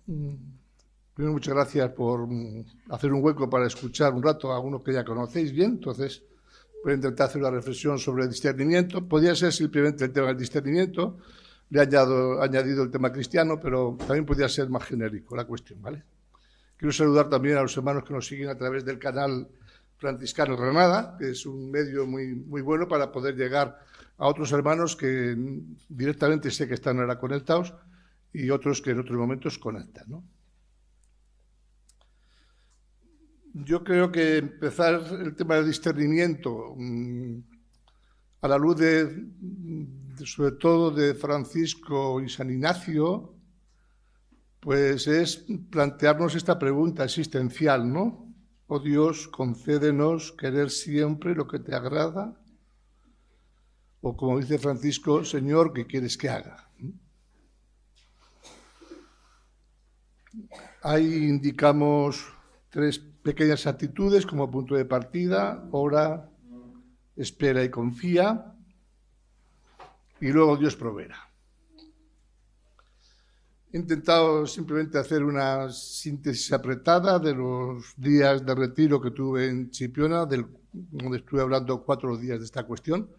Primero, muchas gracias por hacer un hueco para escuchar un rato a algunos que ya conocéis bien. Entonces, voy a intentar hacer una reflexión sobre el discernimiento. Podría ser simplemente el tema del discernimiento. Le he añadido el tema cristiano, pero también podría ser más genérico la cuestión, ¿vale? Quiero saludar también a los hermanos que nos siguen a través del canal Franciscano Granada, que es un medio muy bueno para poder llegar a otros hermanos que directamente sé que están ahora conectados y otros que en otros momentos conectan, ¿no? Yo creo que empezar el tema del discernimiento a la luz sobre todo de Francisco y San Ignacio, pues es plantearnos esta pregunta existencial, ¿no? Oh Dios, concédenos querer siempre lo que te agrada, o como dice Francisco, Señor, ¿qué quieres que haga? Ahí indicamos 3 pequeñas actitudes como punto de partida: ora, espera y confía, y luego Dios proveerá. He intentado simplemente hacer una síntesis apretada de los días de retiro que tuve en Chipiona, donde estuve hablando 4 días de esta cuestión,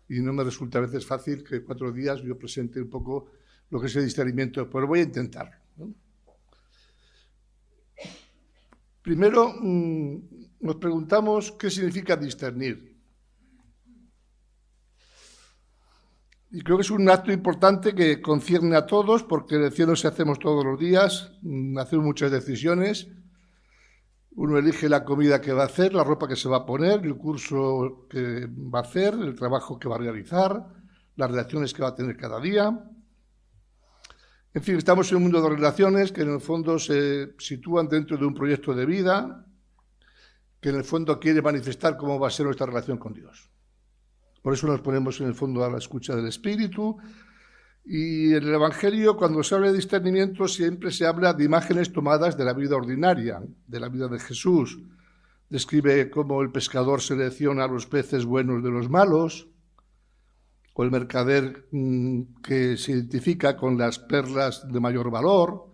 y no me resulta a veces fácil que 4 días yo presente un poco lo que es el discernimiento, pero voy a intentarlo, ¿no? Primero, nos preguntamos qué significa discernir. Y creo que es un acto importante que concierne a todos, porque elecciones hacemos todos los días, hacemos muchas decisiones. Uno elige la comida que va a hacer, la ropa que se va a poner, el curso que va a hacer, el trabajo que va a realizar, las relaciones que va a tener cada día. En fin, estamos en un mundo de relaciones que en el fondo se sitúan dentro de un proyecto de vida que en el fondo quiere manifestar cómo va a ser nuestra relación con Dios. Por eso nos ponemos en el fondo a la escucha del Espíritu. Y en el Evangelio, cuando se habla de discernimiento, siempre se habla de imágenes tomadas de la vida ordinaria, de la vida de Jesús. Describe cómo el pescador selecciona los peces buenos de los malos, o el mercader que se identifica con las perlas de mayor valor,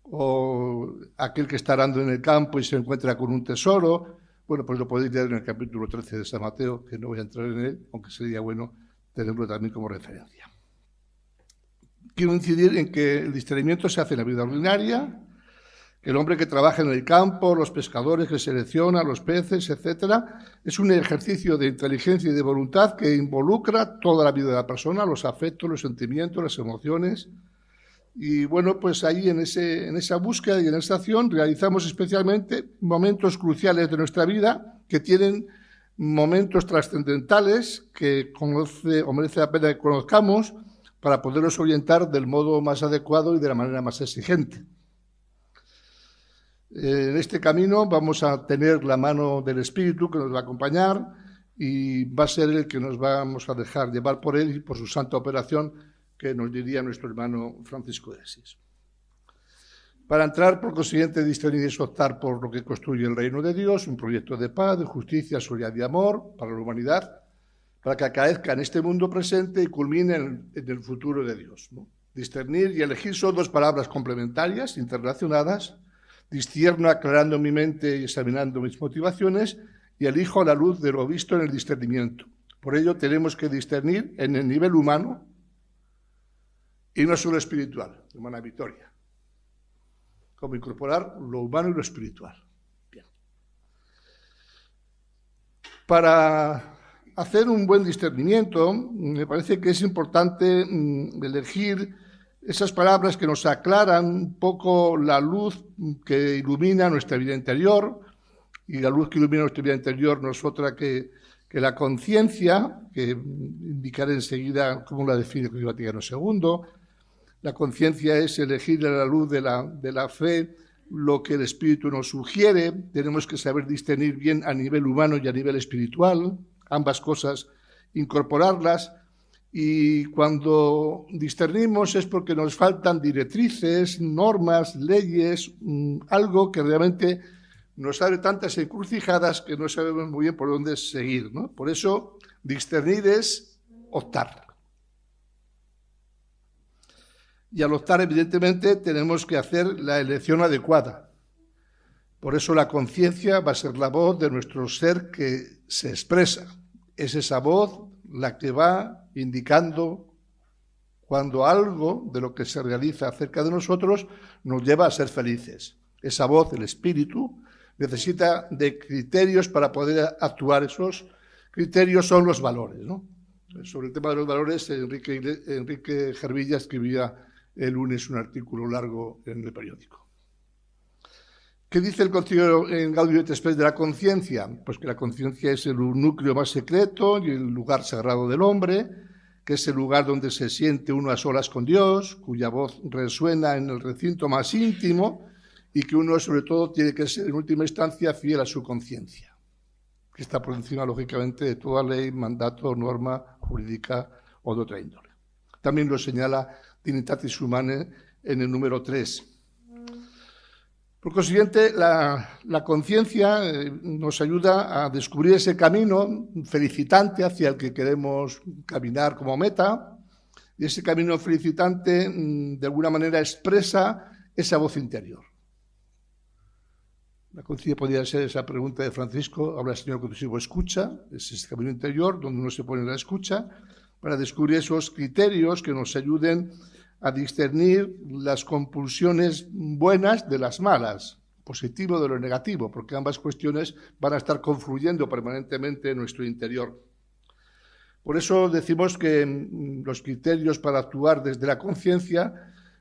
o aquel que está arando en el campo y se encuentra con un tesoro. Bueno, pues lo podéis leer en el capítulo 13 de San Mateo, que no voy a entrar en él, aunque sería bueno tenerlo también como referencia. Quiero incidir en que el discernimiento se hace en la vida ordinaria, que el hombre que trabaja en el campo, los pescadores que selecciona los peces, etcétera, es un ejercicio de inteligencia y de voluntad que involucra toda la vida de la persona, los afectos, los sentimientos, las emociones. Y bueno, pues ahí en esa búsqueda y en esa acción realizamos especialmente momentos cruciales de nuestra vida que tienen momentos trascendentales que merece la pena que conozcamos para poderlos orientar del modo más adecuado y de la manera más exigente. En este camino vamos a tener la mano del Espíritu que nos va a acompañar y va a ser el que nos vamos a dejar llevar por él y por su santa operación, que nos diría nuestro hermano Francisco de Asís. Para entrar, por consiguiente, discernir es optar por lo que construye el reino de Dios, un proyecto de paz, de justicia, solidaridad y amor para la humanidad, para que acaezca en este mundo presente y culmine en el futuro de Dios, ¿no? Discernir y elegir son 2 palabras complementarias, interrelacionadas. Discierno aclarando mi mente y examinando mis motivaciones, y elijo a la luz de lo visto en el discernimiento. Por ello tenemos que discernir en el nivel humano y no solo espiritual, hermana Victoria. Como incorporar lo humano y lo espiritual. Bien. Para hacer un buen discernimiento, me parece que es importante elegir esas palabras que nos aclaran un poco la luz que ilumina nuestra vida interior, y la luz que ilumina nuestra vida interior no es otra que la conciencia, que indicaré enseguida cómo la define el Vaticano II. La conciencia es elegir a la luz de la fe lo que el Espíritu nos sugiere. Tenemos que saber discernir bien a nivel humano y a nivel espiritual, ambas cosas, incorporarlas. Y cuando discernimos es porque nos faltan directrices, normas, leyes, algo que realmente nos abre tantas encrucijadas que no sabemos muy bien por dónde seguir, ¿no? Por eso, discernir es optar. Y al optar, evidentemente, tenemos que hacer la elección adecuada. Por eso la conciencia va a ser la voz de nuestro ser que se expresa. Es esa voz la que va indicando cuando algo de lo que se realiza acerca de nosotros nos lleva a ser felices. Esa voz, el espíritu, necesita de criterios para poder actuar. Esos criterios son los valores, ¿no? Sobre el tema de los valores, Enrique Gervilla escribía el lunes un artículo largo en el periódico. ¿Qué dice el Concilio en Gaudium et Spes de la conciencia? Pues que la conciencia es el núcleo más secreto y el lugar sagrado del hombre, que es el lugar donde se siente uno a solas con Dios, cuya voz resuena en el recinto más íntimo y que uno, sobre todo, tiene que ser, en última instancia, fiel a su conciencia, que está por encima, lógicamente, de toda ley, mandato, norma jurídica o de otra índole. También lo señala Dignitatis Humanae en el número 3. Por consiguiente, la conciencia nos ayuda a descubrir ese camino felicitante hacia el que queremos caminar como meta, y ese camino felicitante, de alguna manera, expresa esa voz interior. La conciencia podría ser esa pregunta de Francisco: habla el Señor contigo, escucha. Es ese camino interior donde uno se pone en la escucha para descubrir esos criterios que nos ayuden a discernir las compulsiones buenas de las malas, positivo de lo negativo, porque ambas cuestiones van a estar confluyendo permanentemente en nuestro interior. Por eso decimos que los criterios para actuar desde la conciencia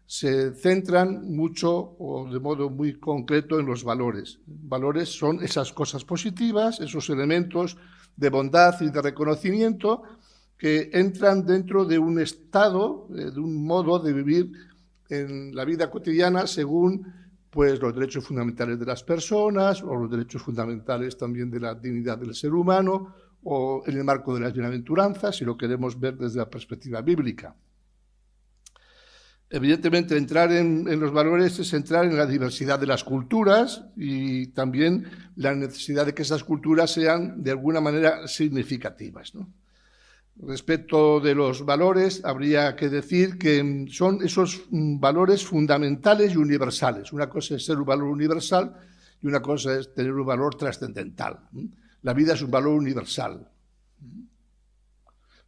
se centran mucho o de modo muy concreto en los valores. Valores son esas cosas positivas, esos elementos de bondad y de reconocimiento que entran dentro de un estado, de un modo de vivir en la vida cotidiana según pues, los derechos fundamentales de las personas o los derechos fundamentales también de la dignidad del ser humano o en el marco de las bienaventuranzas, si lo queremos ver desde la perspectiva bíblica. Evidentemente, entrar en los valores es entrar en la diversidad de las culturas y también la necesidad de que esas culturas sean de alguna manera significativas, ¿no? Respecto de los valores, habría que decir que son esos valores fundamentales y universales. Una cosa es ser un valor universal y una cosa es tener un valor trascendental. La vida es un valor universal.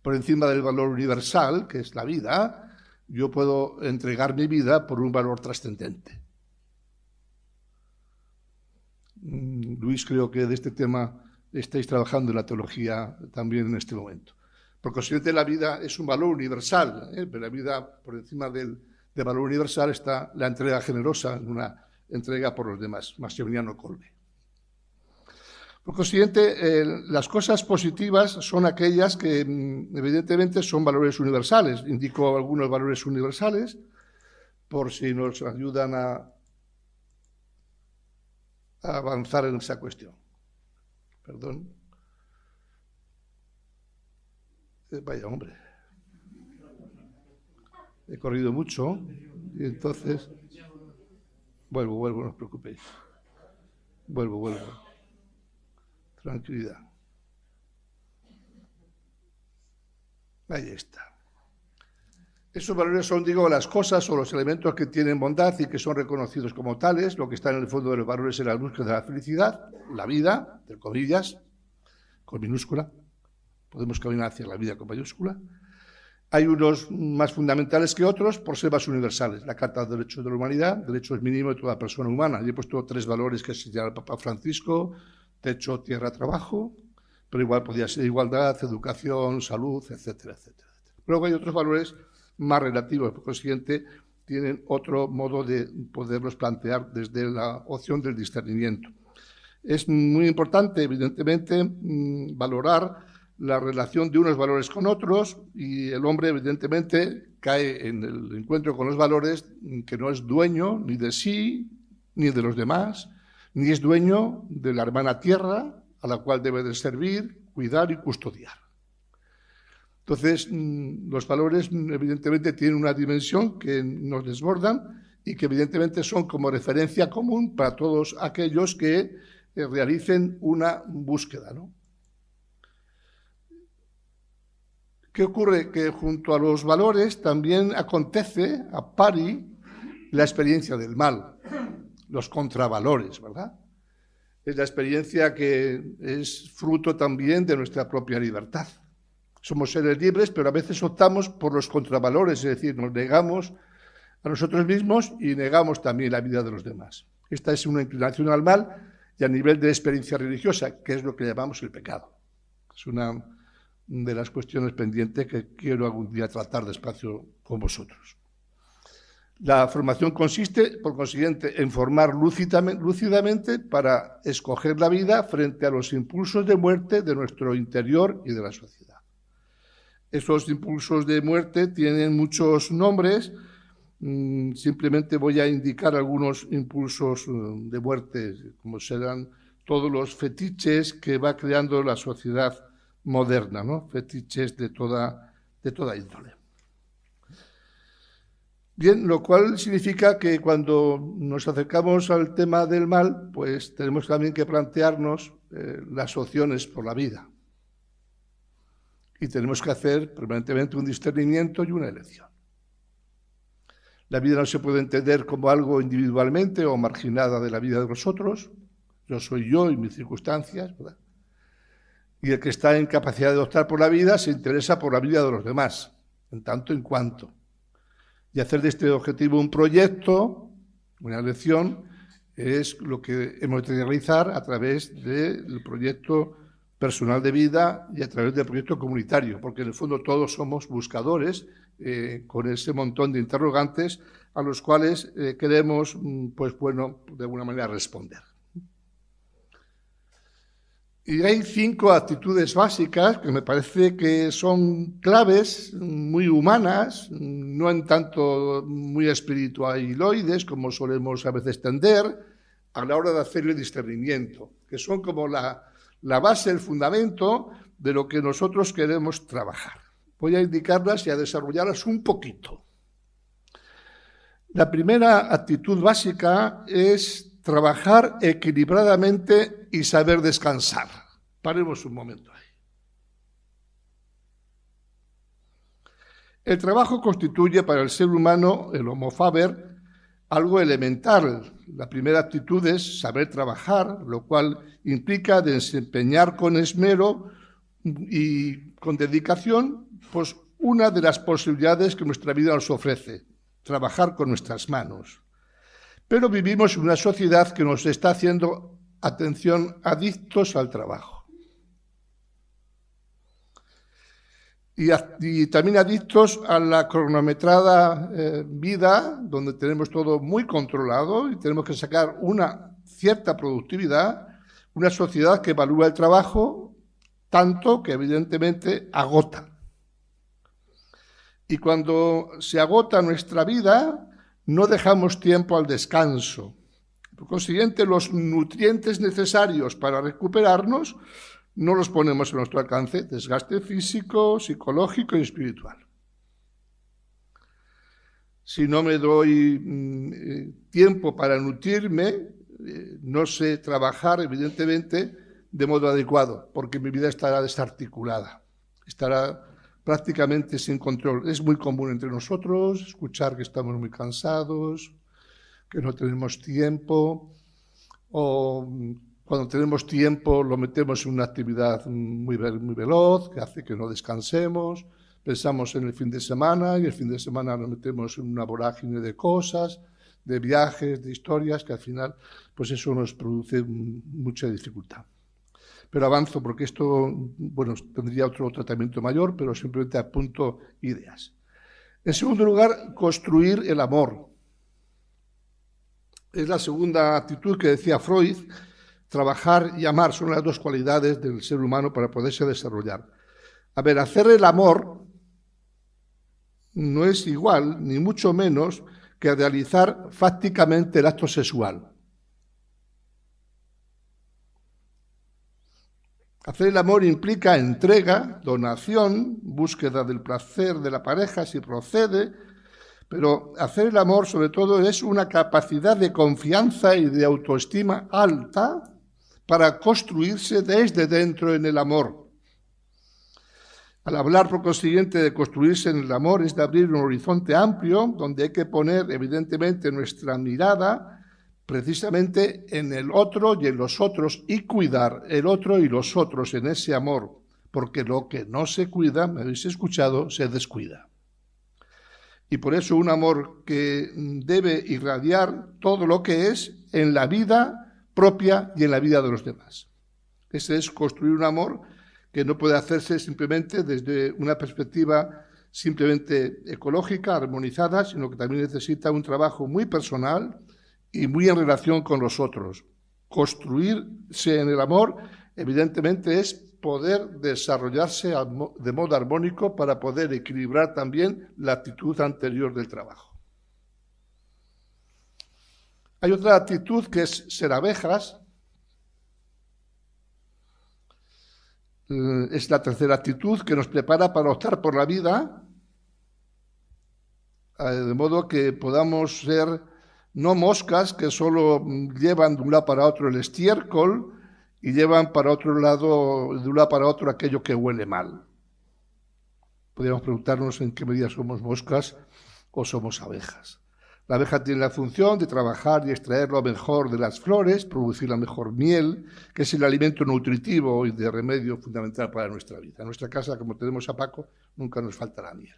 Por encima del valor universal, que es la vida, yo puedo entregar mi vida por un valor trascendente. Luis, creo que de este tema estáis trabajando en la teología también en este momento. Por consiguiente, la vida es un valor universal, pero la vida, por encima del valor universal, está la entrega generosa, una entrega por los demás, Maximiliano Kolbe. Por consiguiente, las cosas positivas son aquellas que, evidentemente, son valores universales. Indico algunos valores universales, por si nos ayudan a avanzar en esa cuestión. Perdón. Vaya, hombre. He corrido mucho y entonces... Vuelvo, no os preocupéis. Vuelvo. Tranquilidad. Ahí está. Esos valores son, digo, las cosas o los elementos que tienen bondad y que son reconocidos como tales. Lo que está en el fondo de los valores es la búsqueda de la felicidad, la vida, entre comillas, con minúscula. Podemos caminar hacia la vida con mayúscula. Hay unos más fundamentales que otros por ser más universales. La Carta de Derechos de la Humanidad, derechos mínimos de toda persona humana. Y he puesto 3 valores que señala el Papa Francisco: techo, tierra, trabajo, pero igual podría ser igualdad, educación, salud, etcétera, etcétera. Luego hay otros valores más relativos, por consiguiente, tienen otro modo de poderlos plantear desde la opción del discernimiento. Es muy importante, evidentemente, valorar la relación de unos valores con otros y el hombre, evidentemente, cae en el encuentro con los valores que no es dueño ni de sí ni de los demás, ni es dueño de la hermana tierra a la cual debe de servir, cuidar y custodiar. Entonces, los valores evidentemente tienen una dimensión que nos desbordan y que evidentemente son como referencia común para todos aquellos que realicen una búsqueda, ¿no? ¿Qué ocurre? Que junto a los valores también acontece a pari la experiencia del mal, los contravalores, ¿verdad? Es la experiencia que es fruto también de nuestra propia libertad. Somos seres libres, pero a veces optamos por los contravalores, es decir, nos negamos a nosotros mismos y negamos también la vida de los demás. Esta es una inclinación al mal y a nivel de experiencia religiosa, que es lo que llamamos el pecado. Es una de las cuestiones pendientes que quiero algún día tratar despacio con vosotros. La formación consiste, por consiguiente, en formar lúcidamente para escoger la vida frente a los impulsos de muerte de nuestro interior y de la sociedad. Esos impulsos de muerte tienen muchos nombres. Simplemente voy a indicar algunos impulsos de muerte, como serán todos los fetiches que va creando la sociedad moderna, ¿no? Fetiches de toda índole. Bien, lo cual significa que cuando nos acercamos al tema del mal, pues tenemos también que plantearnos las opciones por la vida. Y tenemos que hacer permanentemente un discernimiento y una elección. La vida no se puede entender como algo individualmente o marginada de la vida de los otros. Yo soy yo y mis circunstancias, ¿verdad? Y el que está en capacidad de optar por la vida se interesa por la vida de los demás, en tanto en cuanto. Y hacer de este objetivo un proyecto, una elección, es lo que hemos de realizar a través del proyecto personal de vida y a través del proyecto comunitario, porque en el fondo todos somos buscadores con ese montón de interrogantes a los cuales queremos, pues bueno, de alguna manera responder. Y hay 5 actitudes básicas que me parece que son claves, muy humanas, no en tanto muy espiritualoides como solemos a veces tender, a la hora de hacer el discernimiento, que son como la base, el fundamento de lo que nosotros queremos trabajar. Voy a indicarlas y a desarrollarlas un poquito. La primera actitud básica es trabajar equilibradamente y saber descansar. Paremos un momento ahí. El trabajo constituye para el ser humano, el Homo faber, algo elemental. La primera actitud es saber trabajar, lo cual implica desempeñar con esmero y con dedicación, pues una de las posibilidades que nuestra vida nos ofrece, trabajar con nuestras manos. Pero vivimos en una sociedad que nos está haciendo, atención, adictos al trabajo. Y también adictos a la cronometrada vida, donde tenemos todo muy controlado y tenemos que sacar una cierta productividad, una sociedad que evalúa el trabajo tanto que evidentemente agota. Y cuando se agota nuestra vida, no dejamos tiempo al descanso. Por consiguiente, los nutrientes necesarios para recuperarnos no los ponemos a nuestro alcance, desgaste físico, psicológico y espiritual. Si no me doy tiempo para nutrirme, no sé trabajar, evidentemente, de modo adecuado, porque mi vida estará desarticulada, estará prácticamente sin control. Es muy común entre nosotros escuchar que estamos muy cansados, que no tenemos tiempo, o cuando tenemos tiempo lo metemos en una actividad muy veloz, que hace que no descansemos. Pensamos en el fin de semana y el fin de semana nos metemos en una vorágine de cosas, de viajes, de historias, que al final pues eso nos produce mucha dificultad. Pero avanzo porque esto, bueno, tendría otro tratamiento mayor, pero simplemente apunto ideas. En segundo lugar, construir el amor. Es la segunda actitud que decía Freud. Trabajar y amar son las 2 cualidades del ser humano para poderse desarrollar. A ver, hacer el amor no es igual, ni mucho menos, que realizar fácticamente el acto sexual. Hacer el amor implica entrega, donación, búsqueda del placer de la pareja si procede, pero hacer el amor sobre todo es una capacidad de confianza y de autoestima alta para construirse desde dentro en el amor. Al hablar, por consiguiente, de construirse en el amor, es de abrir un horizonte amplio donde hay que poner, evidentemente, nuestra mirada precisamente en el otro y en los otros y cuidar el otro y los otros en ese amor, porque lo que no se cuida, me habéis escuchado, se descuida. Y por eso un amor que debe irradiar todo lo que es en la vida propia y en la vida de los demás. Ese es construir un amor que no puede hacerse simplemente desde una perspectiva simplemente ecológica, armonizada, sino que también necesita un trabajo muy personal y muy en relación con los otros. Construirse en el amor, evidentemente, es poder desarrollarse de modo armónico para poder equilibrar también la actitud anterior del trabajo. Hay otra actitud que es ser abejas. Es la tercera actitud que nos prepara para optar por la vida, de modo que podamos ser no moscas que solo llevan de un lado para otro el estiércol y llevan para otro lado, de un lado para otro, aquello que huele mal. Podríamos preguntarnos en qué medida somos moscas o somos abejas. La abeja tiene la función de trabajar y extraer lo mejor de las flores, producir la mejor miel, que es el alimento nutritivo y de remedio fundamental para nuestra vida. En nuestra casa, como tenemos a Paco, nunca nos falta la miel.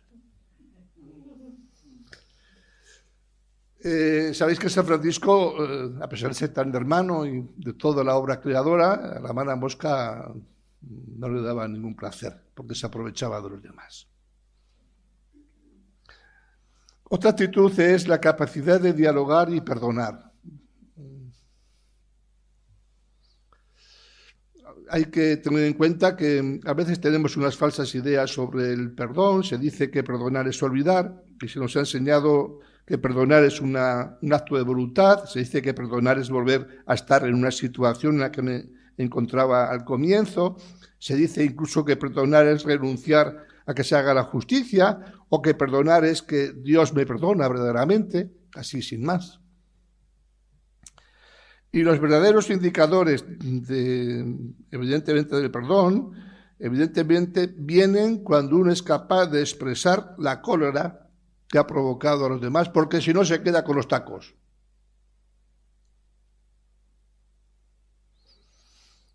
Sabéis que San Francisco, a pesar de ser tan hermano y de toda la obra creadora, a la mala mosca no le daba ningún placer, porque se aprovechaba de los demás. Otra actitud es la capacidad de dialogar y perdonar. Hay que tener en cuenta que a veces tenemos unas falsas ideas sobre el perdón. Se dice que perdonar es olvidar, y se nos ha enseñado que perdonar es un acto de voluntad. Se dice que perdonar es volver a estar en una situación en la que me encontraba al comienzo. Se dice incluso que perdonar es renunciar a que se haga la justicia, o que perdonar es que Dios me perdona verdaderamente, así sin más. Y los verdaderos indicadores, evidentemente, del perdón, evidentemente vienen cuando uno es capaz de expresar la cólera que ha provocado a los demás, porque si no se queda con los tacos.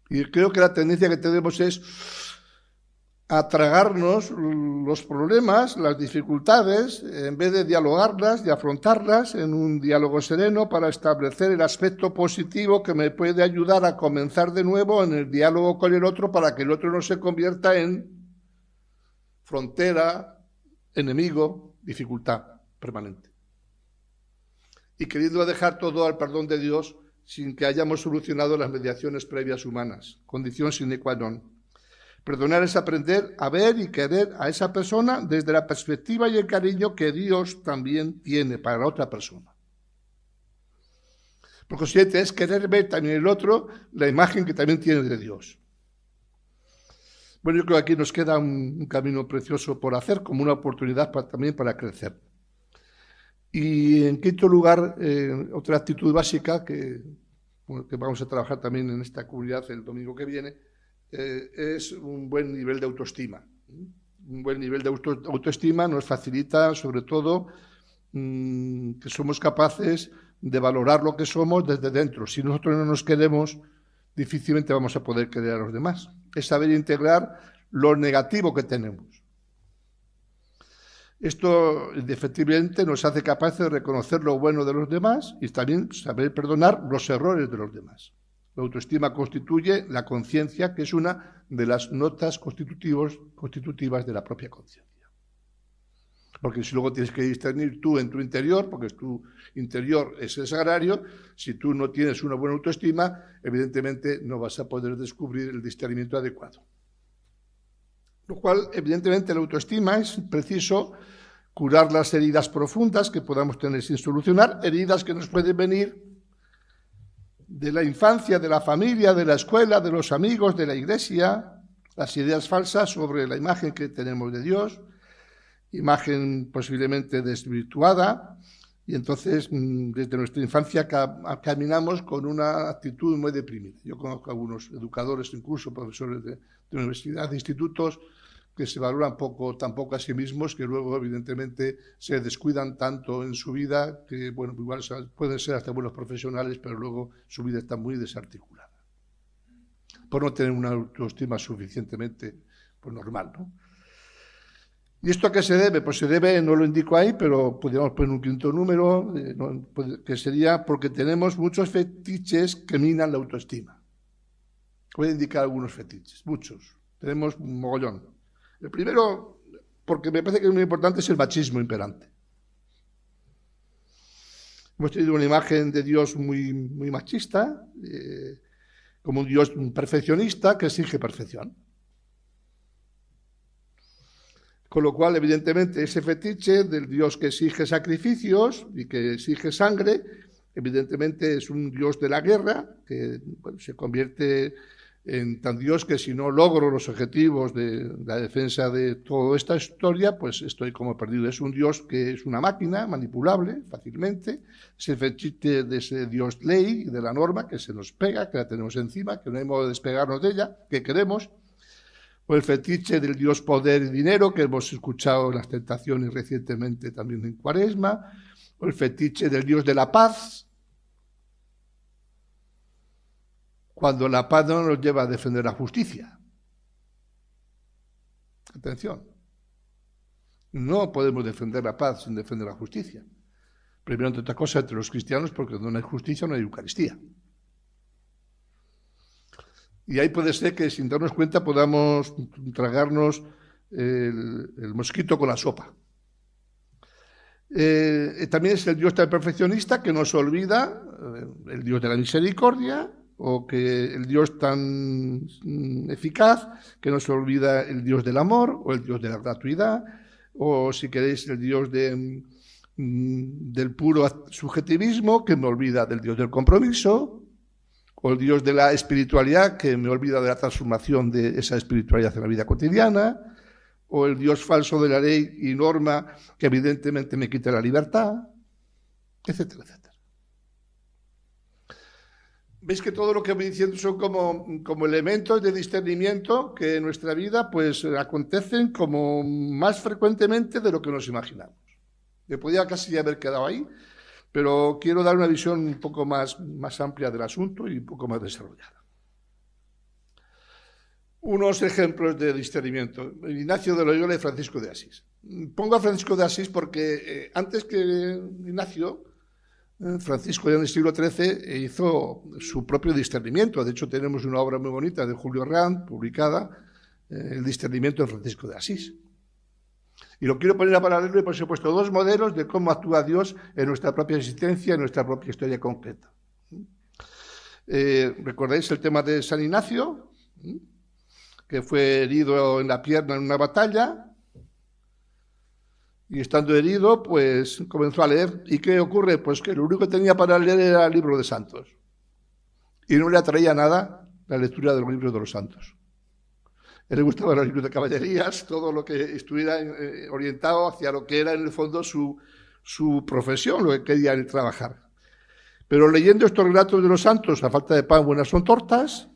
Y creo que la tendencia que tenemos es a tragarnos los problemas, las dificultades, en vez de dialogarlas y afrontarlas en un diálogo sereno para establecer el aspecto positivo que me puede ayudar a comenzar de nuevo en el diálogo con el otro para que el otro no se convierta en frontera, enemigo, dificultad permanente. Y queriendo dejar todo al perdón de Dios sin que hayamos solucionado las mediaciones previas humanas, condición sine qua non. Perdonar es aprender a ver y querer a esa persona desde la perspectiva y el cariño que Dios también tiene para la otra persona. Por consiguiente, es querer ver también en el otro la imagen que también tiene de Dios. Bueno, yo creo que aquí nos queda un camino precioso por hacer, como una oportunidad también para crecer. Y en quinto lugar, otra actitud básica que vamos a trabajar también en esta comunidad el domingo que viene, es un buen nivel de autoestima. Un buen nivel de autoestima nos facilita, sobre todo, que somos capaces de valorar lo que somos desde dentro. Si nosotros no nos queremos, difícilmente vamos a poder querer a los demás. Es saber integrar lo negativo que tenemos. Esto, efectivamente, nos hace capaces de reconocer lo bueno de los demás y también saber perdonar los errores de los demás. La autoestima constituye la conciencia, que es una de las notas constitutivas de la propia conciencia. Porque si luego tienes que discernir tú en tu interior, porque tu interior es el sagrario, si tú no tienes una buena autoestima, evidentemente no vas a poder descubrir el discernimiento adecuado. Lo cual, evidentemente, la autoestima es preciso curar las heridas profundas que podamos tener sin solucionar, heridas que nos pueden venir de la infancia, de la familia, de la escuela, de los amigos, de la iglesia, las ideas falsas sobre la imagen que tenemos de Dios, imagen posiblemente desvirtuada, y entonces desde nuestra infancia caminamos con una actitud muy deprimida. Yo conozco a algunos educadores, incluso profesores de universidad, de institutos, que se valoran tan poco a sí mismos, que luego evidentemente se descuidan tanto en su vida, que bueno, igual pueden ser hasta buenos profesionales, pero luego su vida está muy desarticulada, por no tener una autoestima suficientemente normal, ¿no? ¿Y esto a qué se debe? Pues se debe, no lo indico ahí, pero podríamos poner un quinto número, que sería porque tenemos muchos fetiches que minan la autoestima. Voy a indicar algunos fetiches, muchos. Tenemos un mogollón. El primero, porque me parece que es muy importante, es el machismo imperante. Hemos tenido una imagen de Dios muy, muy machista, como un Dios perfeccionista que exige perfección. Con lo cual, evidentemente, ese fetiche del Dios que exige sacrificios y que exige sangre, evidentemente es un Dios de la guerra, que bueno, se convierte en tan Dios que si no logro los objetivos de la defensa de toda esta historia, pues estoy como perdido. Es un Dios que es una máquina manipulable fácilmente, es el fetiche de ese Dios ley, de la norma, que se nos pega, que la tenemos encima, que no hay modo de despegarnos de ella, que queremos. O el fetiche del Dios poder y dinero, que hemos escuchado en las tentaciones recientemente también en Cuaresma, o el fetiche del Dios de la paz, cuando la paz no nos lleva a defender la justicia. Atención, no podemos defender la paz sin defender la justicia. Primero, entre otras cosas, entre los cristianos, porque donde no hay justicia no hay Eucaristía. Y ahí puede ser que sin darnos cuenta podamos tragarnos el mosquito con la sopa. También es el Dios tan perfeccionista que nos olvida el Dios de la misericordia, o que el Dios tan eficaz que nos olvida el Dios del amor, o el Dios de la gratuidad, o si queréis el Dios del puro subjetivismo que me olvida del Dios del compromiso, o el Dios de la espiritualidad, que me olvida de la transformación de esa espiritualidad en la vida cotidiana, o el Dios falso de la ley y norma, que evidentemente me quita la libertad, etcétera, etcétera. Veis que todo lo que voy diciendo son como elementos de discernimiento que en nuestra vida pues acontecen como más frecuentemente de lo que nos imaginamos. Me podía casi haber quedado ahí, pero quiero dar una visión un poco más amplia del asunto y un poco más desarrollada. Unos ejemplos de discernimiento. Ignacio de Loyola y Francisco de Asís. Pongo a Francisco de Asís porque antes que Ignacio, Francisco ya en el siglo XIII hizo su propio discernimiento. De hecho, tenemos una obra muy bonita de Julio Rand, publicada, El discernimiento de Francisco de Asís. Y lo quiero poner a paralelo y por eso he puesto dos modelos de cómo actúa Dios en nuestra propia existencia, en nuestra propia historia concreta. ¿Recordáis el tema de San Ignacio? Que fue herido en la pierna en una batalla y estando herido, pues comenzó a leer. ¿Y qué ocurre? Pues que lo único que tenía para leer era el libro de santos. Y no le atraía nada la lectura de los libros de los santos. A él le gustaban los libros de caballerías, todo lo que estuviera orientado hacia lo que era en el fondo su profesión, lo que quería trabajar. Pero leyendo estos relatos de los santos, a falta de pan, buenas son tortas,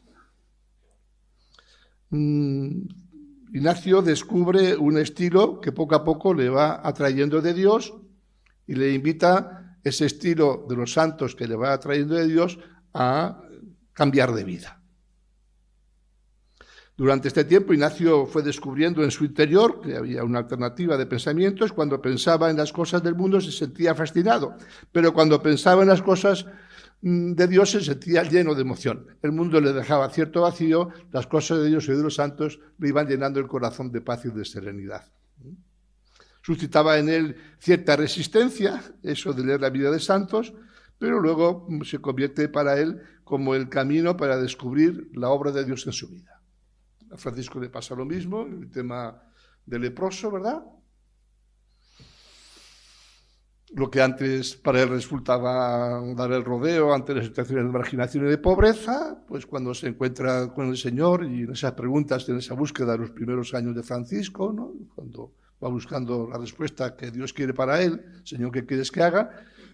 Ignacio descubre un estilo que poco a poco le va atrayendo de Dios y le invita ese estilo de los santos que le va atrayendo de Dios a cambiar de vida. Durante este tiempo, Ignacio fue descubriendo en su interior que había una alternativa de pensamientos. Cuando pensaba en las cosas del mundo se sentía fascinado, pero cuando pensaba en las cosas de Dios se sentía lleno de emoción. El mundo le dejaba cierto vacío, las cosas de Dios y de los santos le iban llenando el corazón de paz y de serenidad. Suscitaba en él cierta resistencia, eso de leer la vida de santos, pero luego se convierte para él como el camino para descubrir la obra de Dios en su vida. A Francisco le pasa lo mismo, el tema del leproso, ¿verdad? Lo que antes para él resultaba dar el rodeo ante las situaciones de marginación y de pobreza, pues cuando se encuentra con el Señor y en esas preguntas, en esa búsqueda de los primeros años de Francisco, ¿no? Cuando va buscando la respuesta que Dios quiere para él, Señor, ¿qué quieres que haga?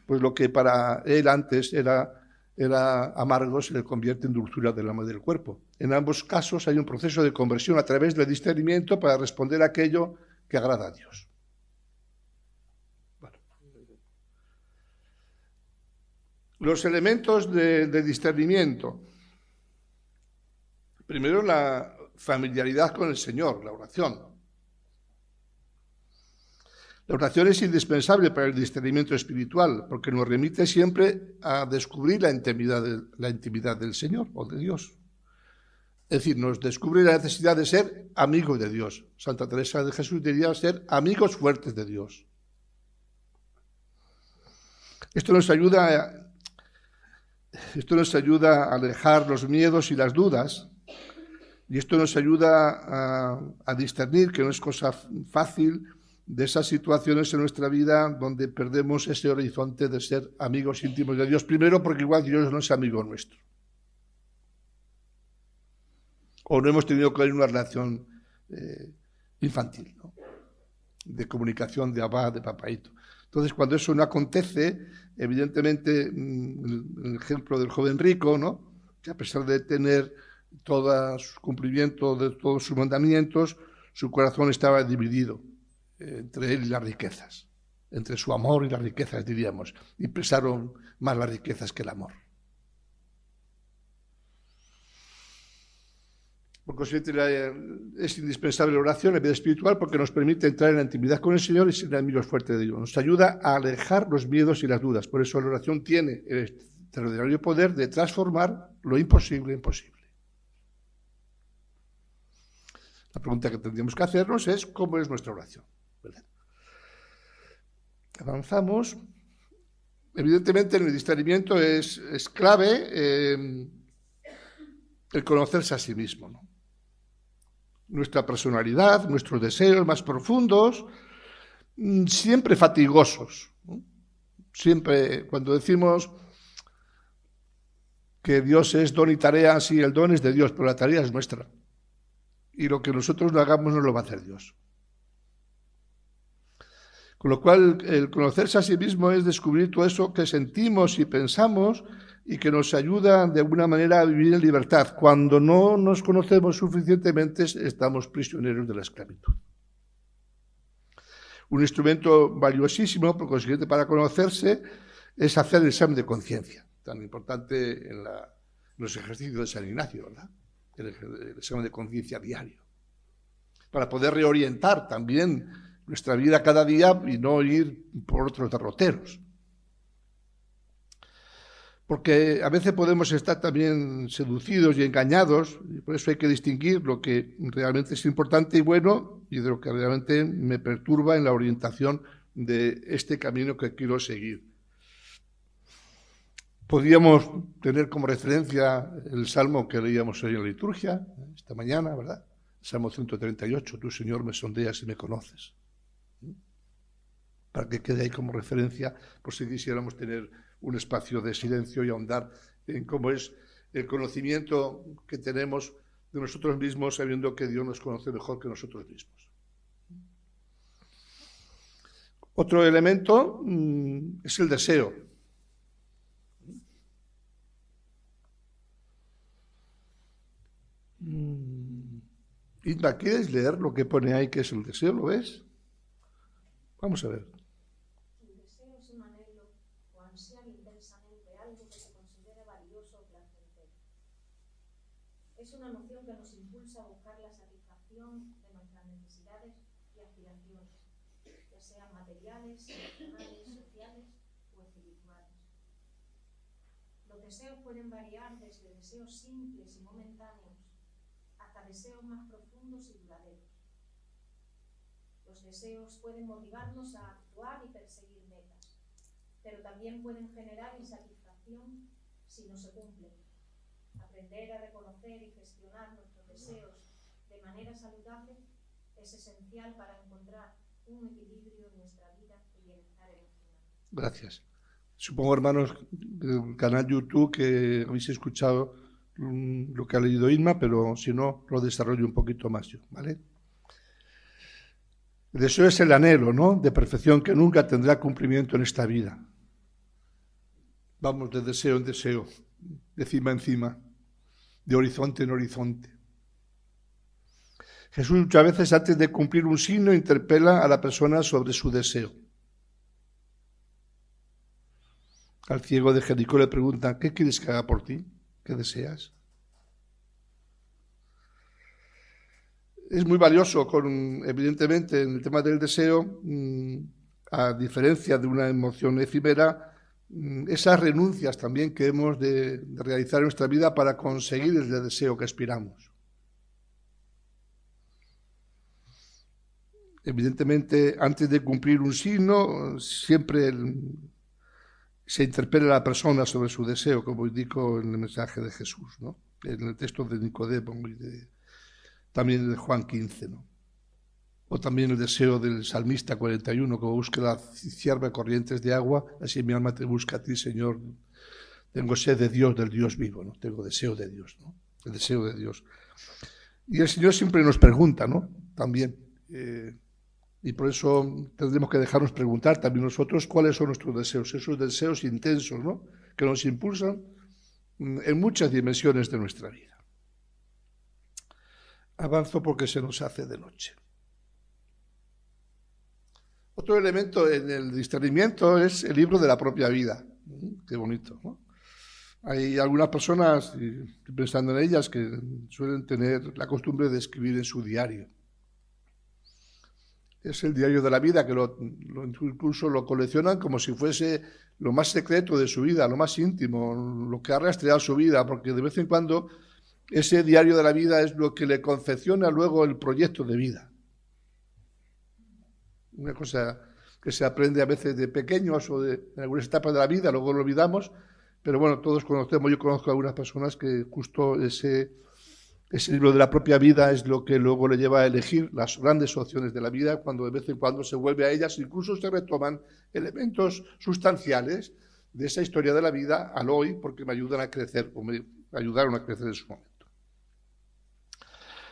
Pues lo que para él antes era era amargo se le convierte en dulzura del alma y del cuerpo. En ambos casos hay un proceso de conversión a través del discernimiento para responder a aquello que agrada a Dios. Bueno. Los elementos de discernimiento. Primero, la familiaridad con el Señor, la oración. La oración es indispensable para el discernimiento espiritual, porque nos remite siempre a descubrir la intimidad del Señor o de Dios. Es decir, nos descubre la necesidad de ser amigos de Dios. Santa Teresa de Jesús diría ser amigos fuertes de Dios. Esto nos ayuda a alejar los miedos y las dudas, y esto nos ayuda a discernir, que no es cosa fácil, de esas situaciones en nuestra vida donde perdemos ese horizonte de ser amigos íntimos de Dios. Primero, porque igual Dios no es amigo nuestro. O no hemos tenido con él una relación infantil, ¿no? De comunicación de abad, de papaíto. Entonces, cuando eso no acontece, evidentemente, el ejemplo del joven rico, ¿no? Que a pesar de tener todo su cumplimiento de todos sus mandamientos, su corazón estaba dividido entre él y las riquezas, entre su amor y las riquezas, diríamos, y pesaron más las riquezas que el amor. Por consiguiente, es indispensable la oración, la vida espiritual, porque nos permite entrar en la intimidad con el Señor y ser amigos fuertes de Dios. Nos ayuda a alejar los miedos y las dudas. Por eso la oración tiene el extraordinario poder de transformar lo imposible en posible. La pregunta que tendríamos que hacernos es ¿cómo es nuestra oración? ¿Verdad? Avanzamos. Evidentemente, en el discernimiento es clave el conocerse a sí mismo, ¿no? Nuestra personalidad, nuestros deseos más profundos, siempre fatigosos, ¿no? Siempre, cuando decimos que Dios es don y tarea, sí, el don es de Dios, pero la tarea es nuestra. Y lo que nosotros no hagamos no lo va a hacer Dios. Con lo cual, el conocerse a sí mismo es descubrir todo eso que sentimos y pensamos y que nos ayuda de alguna manera a vivir en libertad. Cuando no nos conocemos suficientemente, estamos prisioneros de la esclavitud. Un instrumento valiosísimo, por consiguiente, para conocerse, es hacer el examen de conciencia, tan importante en los ejercicios de San Ignacio, ¿verdad? El examen de conciencia diario, para poder reorientar también nuestra vida cada día y no ir por otros derroteros. Porque a veces podemos estar también seducidos y engañados, y por eso hay que distinguir lo que realmente es importante y bueno y de lo que realmente me perturba en la orientación de este camino que quiero seguir. Podríamos tener como referencia el salmo que leíamos hoy en la liturgia, esta mañana, ¿verdad? Salmo 138, tú, Señor, me sondeas y me conoces. Para que quede ahí como referencia, por si quisiéramos tener un espacio de silencio y ahondar en cómo es el conocimiento que tenemos de nosotros mismos, sabiendo que Dios nos conoce mejor que nosotros mismos. Otro elemento es el deseo. Isma, ¿quieres leer lo que pone ahí que es el deseo? ¿Lo ves? Vamos a ver. El deseo es un anhelo o ansiar intensamente algo que se considere valioso o placentero. Es una noción que nos impulsa a buscar la satisfacción de nuestras necesidades y aspiraciones, ya sean materiales, emocionales, sociales o espirituales. Los deseos pueden variar desde deseos simples y momentáneos hasta deseos más profundos y duraderos. Los deseos pueden motivarnos a actuar y perseguir metas, pero también pueden generar insatisfacción si no se cumplen. Aprender a reconocer y gestionar nuestros deseos de manera saludable es esencial para encontrar un equilibrio en nuestra vida y bienestar emocional. Gracias. Supongo, hermanos, del canal YouTube que habéis escuchado lo que ha leído Isma, pero si no, lo desarrollo un poquito más yo, ¿vale? El deseo es el anhelo, ¿no?, de perfección que nunca tendrá cumplimiento en esta vida. Vamos de deseo en deseo, de cima en cima, de horizonte en horizonte. Jesús muchas veces, antes de cumplir un signo, interpela a la persona sobre su deseo. Al ciego de Jericó le pregunta: ¿qué quieres que haga por ti? ¿Qué deseas? Es muy valioso, evidentemente, en el tema del deseo, a diferencia de una emoción efímera, esas renuncias también que hemos de realizar en nuestra vida para conseguir el deseo que aspiramos. Evidentemente, antes de cumplir un signo, siempre se interpela a la persona sobre su deseo, como indico en el mensaje de Jesús, ¿no? En el texto de Nicodemo y también de Juan 15, ¿no? O también el deseo del Salmista 41, como busca la cierva corrientes de agua, así mi alma te busca a ti, Señor. Tengo sed de Dios, del Dios vivo, ¿no? Tengo deseo de Dios, ¿no? El deseo de Dios. Y el Señor siempre nos pregunta, ¿no? También. Y por eso tendremos que dejarnos preguntar también nosotros cuáles son nuestros deseos, esos deseos intensos, ¿no? Que nos impulsan en muchas dimensiones de nuestra vida. Avanzo porque se nos hace de noche. Otro elemento en el discernimiento es el libro de la propia vida. Qué bonito, ¿no? Hay algunas personas, y estoy pensando en ellas, que suelen tener la costumbre de escribir en su diario. Es el diario de la vida, que incluso lo coleccionan como si fuese lo más secreto de su vida, lo más íntimo, lo que ha rastreado su vida, porque de vez en cuando ese diario de la vida es lo que le confecciona luego el proyecto de vida. Una cosa que se aprende a veces de pequeños o en algunas etapas de la vida, luego lo olvidamos, pero bueno, todos conocemos, yo conozco a algunas personas que justo ese libro de la propia vida es lo que luego le lleva a elegir las grandes opciones de la vida, cuando de vez en cuando se vuelve a ellas, incluso se retoman elementos sustanciales de esa historia de la vida al hoy, porque me ayudan a crecer, o me ayudaron a crecer en su momento.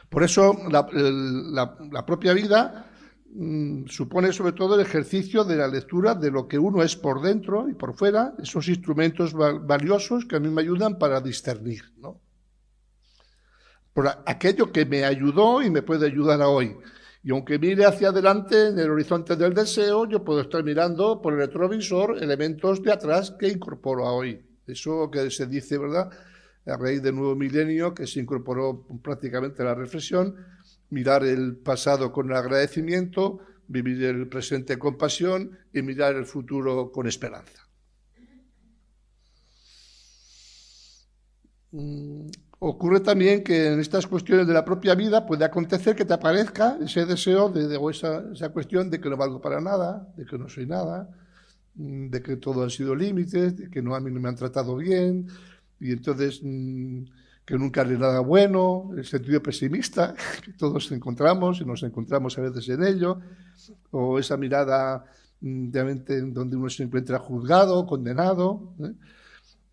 Por eso la propia vida supone sobre todo el ejercicio de la lectura de lo que uno es por dentro y por fuera, esos instrumentos valiosos que a mí me ayudan para discernir, ¿no? Por aquello que me ayudó y me puede ayudar a hoy. Y aunque mire hacia adelante en el horizonte del deseo, yo puedo estar mirando por el retrovisor elementos de atrás que incorporo a hoy. Eso que se dice, ¿verdad?, a raíz del nuevo milenio, que se incorporó prácticamente a la reflexión, mirar el pasado con agradecimiento, vivir el presente con pasión y mirar el futuro con esperanza. Ocurre también que en estas cuestiones de la propia vida puede acontecer que te aparezca ese deseo o esa cuestión de que no valgo para nada, de que no soy nada, de que todo han sido límites, de que a mí no me han tratado bien, y entonces que nunca haré nada bueno, el sentido pesimista que todos encontramos y nos encontramos a veces en ello, o esa mirada de mente en donde uno se encuentra juzgado, condenado, ¿eh?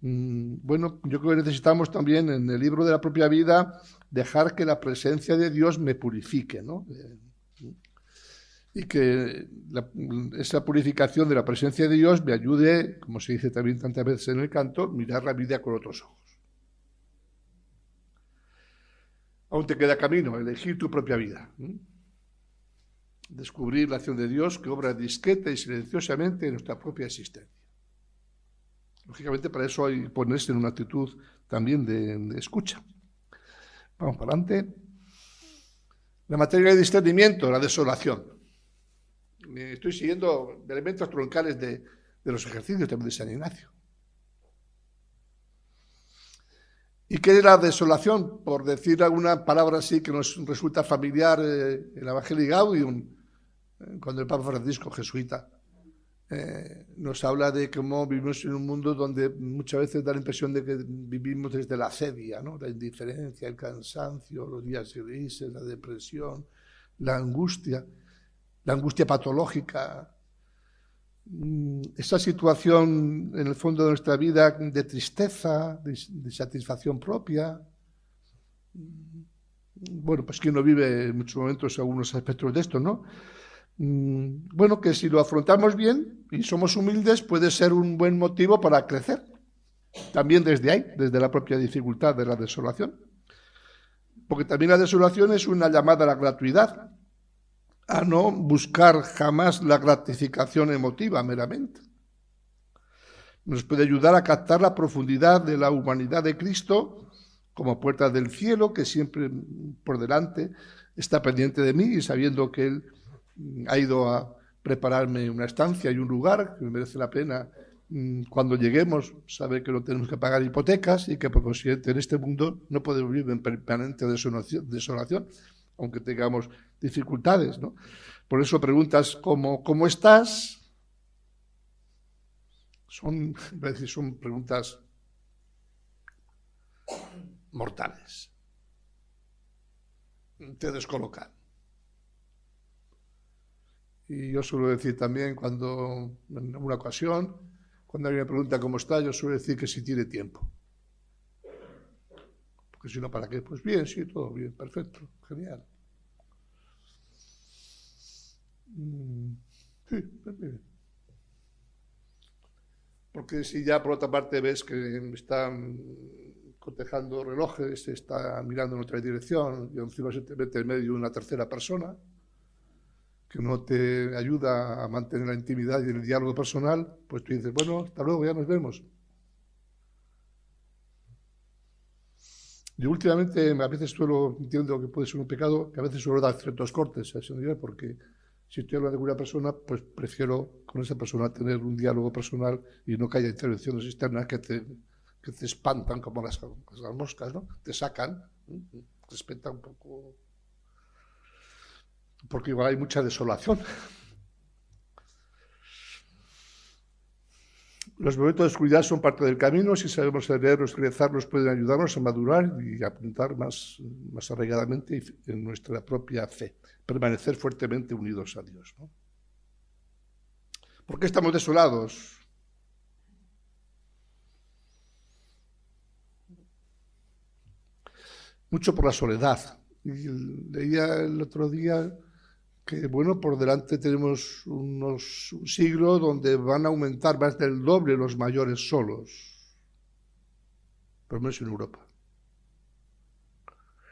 Bueno, yo creo que necesitamos también en el libro de la propia vida dejar que la presencia de Dios me purifique, ¿no? Y que esa purificación de la presencia de Dios me ayude, como se dice también tantas veces en el canto, mirar la vida con otros ojos. Aún te queda camino, elegir tu propia vida. Descubrir la acción de Dios que obra discreta y silenciosamente en nuestra propia existencia. Lógicamente, para eso hay que ponerse en una actitud también de escucha. Vamos para adelante. La materia de discernimiento, la desolación. Estoy siguiendo elementos troncales de los ejercicios también de San Ignacio. ¿Y qué es la desolación? Por decir alguna palabra así que nos resulta familiar, el Evangelii Gaudium, cuando el Papa Francisco, jesuita, nos habla de cómo vivimos en un mundo donde muchas veces da la impresión de que vivimos desde la acedia, ¿no? La indiferencia, el cansancio, los días grises, la depresión, la angustia patológica. Esa situación en el fondo de nuestra vida de tristeza, de satisfacción propia. Bueno, pues quien no vive en muchos momentos algunos aspectos de esto, ¿no? Bueno, que si lo afrontamos bien y somos humildes puede ser un buen motivo para crecer. también desde ahí, desde la propia dificultad de la desolación. Porque también la desolación es una llamada a la gratuidad, a no buscar jamás la gratificación emotiva meramente. Nos puede ayudar a captar la profundidad de la humanidad de Cristo como puerta del cielo, que siempre por delante está pendiente de mí y sabiendo que Él ha ido a prepararme una estancia y un lugar que me merece la pena cuando lleguemos, saber que no tenemos que pagar hipotecas y que por consiguiente en este mundo no podemos vivir en permanente desolación, aunque tengamos dificultades, ¿no? Por eso preguntas ¿cómo estás? Son preguntas mortales. Te descolocan. Y yo suelo decir también cuando, en una ocasión, cuando alguien me pregunta cómo está, yo suelo decir que si tiene tiempo. Porque si no, ¿para qué? Pues bien, sí, todo bien, perfecto, genial. Sí, bien. Porque si ya por otra parte ves que están cotejando relojes, está mirando en otra dirección y encima se te mete en medio una tercera persona que no te ayuda a mantener la intimidad y el diálogo personal, pues tú dices, bueno, hasta luego, ya nos vemos. Yo últimamente a veces entiendo que puede ser un pecado, que a veces suelo dar ciertos cortes a ese nivel, porque si estoy hablando de una persona, pues prefiero con esa persona tener un diálogo personal y no que haya intervenciones externas que te espantan como las moscas, ¿no? Te sacan, te espantan un poco, porque igual hay mucha desolación. Los momentos de oscuridad son parte del camino. Si sabemos leerlos y rezarlos, pueden ayudarnos a madurar y a apuntar más arraigadamente en nuestra propia fe, permanecer fuertemente unidos a Dios, ¿no? ¿Por qué estamos desolados? Mucho por la soledad. Y leía el otro día que, bueno, por delante tenemos un siglo donde van a aumentar más del doble los mayores solos, por lo menos en Europa.